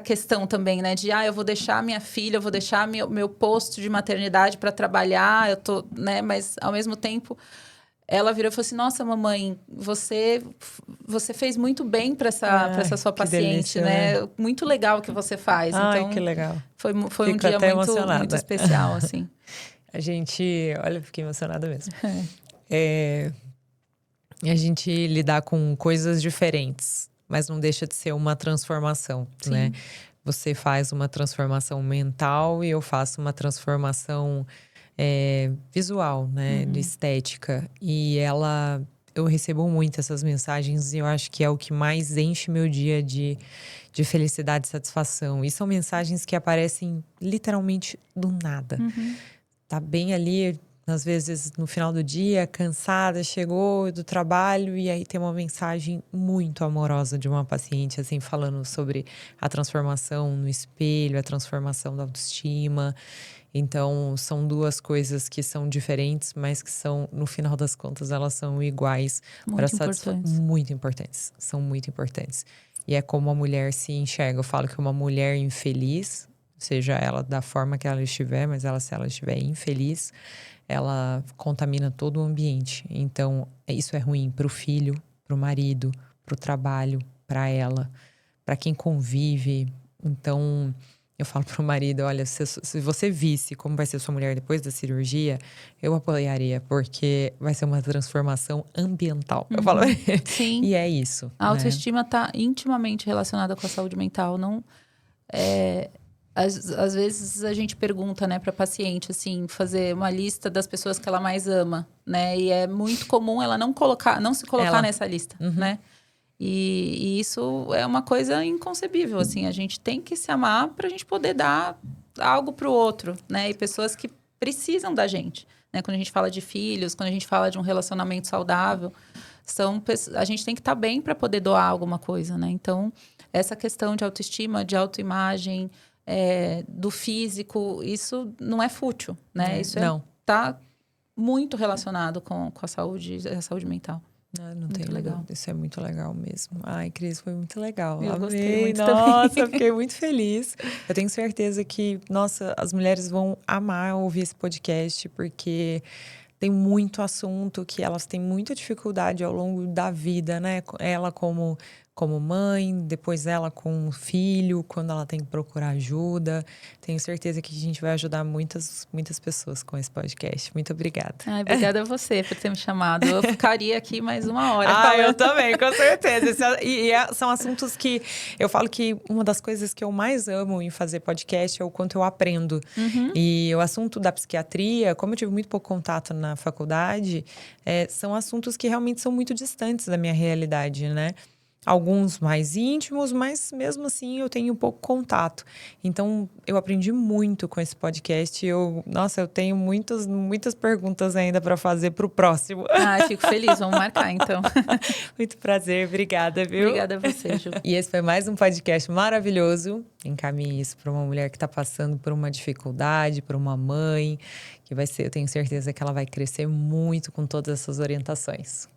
questão também, né? De, eu vou deixar minha filha, eu vou deixar meu posto de maternidade para trabalhar, né? Mas, ao mesmo tempo, ela virou e falou assim, nossa, mamãe, você fez muito bem para essa sua paciente, delícia, né? Muito legal o que você faz. Ai, Então, que legal. foi um Fico dia até muito, muito emocionada. especial, assim. A gente... Olha, fiquei emocionada mesmo. A gente lidar com coisas diferentes, mas não deixa de ser uma transformação, Sim. né? Você faz uma transformação mental e eu faço uma transformação visual, né? De estética. E eu recebo muito essas mensagens e eu acho que é o que mais enche meu dia de felicidade e satisfação. E são mensagens que aparecem literalmente do nada. Tá bem ali, às vezes no final do dia, cansada, chegou do trabalho e aí tem uma mensagem muito amorosa de uma paciente, assim, falando sobre a transformação no espelho, a transformação da autoestima. Então, são duas coisas que são diferentes, mas que são, no final das contas, elas são iguais. Muito importantes. Muito importantes. São muito importantes. E é como a mulher se enxerga. Eu falo que uma mulher infeliz, seja ela da forma que ela estiver, mas se ela estiver infeliz, ela contamina todo o ambiente. Então, isso é ruim para o filho, para o marido, para o trabalho, para ela, para quem convive. Então, eu falo para o marido, olha, se você visse como vai ser sua mulher depois da cirurgia, eu apoiaria, porque vai ser uma transformação ambiental. Eu falo, Sim. E é isso. A autoestima está intimamente relacionada com a saúde mental. Não, às vezes a gente pergunta, né, para paciente, assim, fazer uma lista das pessoas que ela mais ama, né? E é muito comum ela não se colocar nessa lista, né? E isso é uma coisa inconcebível, assim. A gente tem que se amar para a gente poder dar algo para o outro, né? E pessoas que precisam da gente, né? Quando a gente fala de filhos, quando a gente fala de um relacionamento saudável, a gente tem que estar bem para poder doar alguma coisa, né? Então, essa questão de autoestima, de autoimagem, do físico, isso não é fútil, né? Isso Não. tá muito relacionado com a saúde mental. Não tem legal. Isso é muito legal mesmo. Ai, Cris, foi muito legal. Eu Amei. gostei muito Nossa, também. eu fiquei muito feliz. Eu tenho certeza que, nossa, as mulheres vão amar ouvir esse podcast, porque tem muito assunto que elas têm muita dificuldade ao longo da vida, né? Ela como mãe, depois ela com o filho, quando ela tem que procurar ajuda. Tenho certeza que a gente vai ajudar muitas pessoas com esse podcast. Muito obrigada. Ai, obrigada a você por ter me chamado. Eu ficaria aqui mais 1 hora. Eu também, com certeza. São assuntos que eu falo que uma das coisas que eu mais amo em fazer podcast é o quanto eu aprendo. E o assunto da psiquiatria, como eu tive muito pouco contato na faculdade, são assuntos que realmente são muito distantes da minha realidade, né? Alguns mais íntimos, mas mesmo assim eu tenho pouco contato. Então, eu aprendi muito com esse podcast. Eu tenho muitas perguntas ainda para fazer para o próximo. Fico feliz. Vamos marcar, então. Muito prazer. Obrigada, viu? Obrigada a você, Ju. E esse foi mais um podcast maravilhoso. Encaminhe isso para uma mulher que está passando por uma dificuldade, por uma mãe, que vai ser, eu tenho certeza que ela vai crescer muito com todas essas orientações.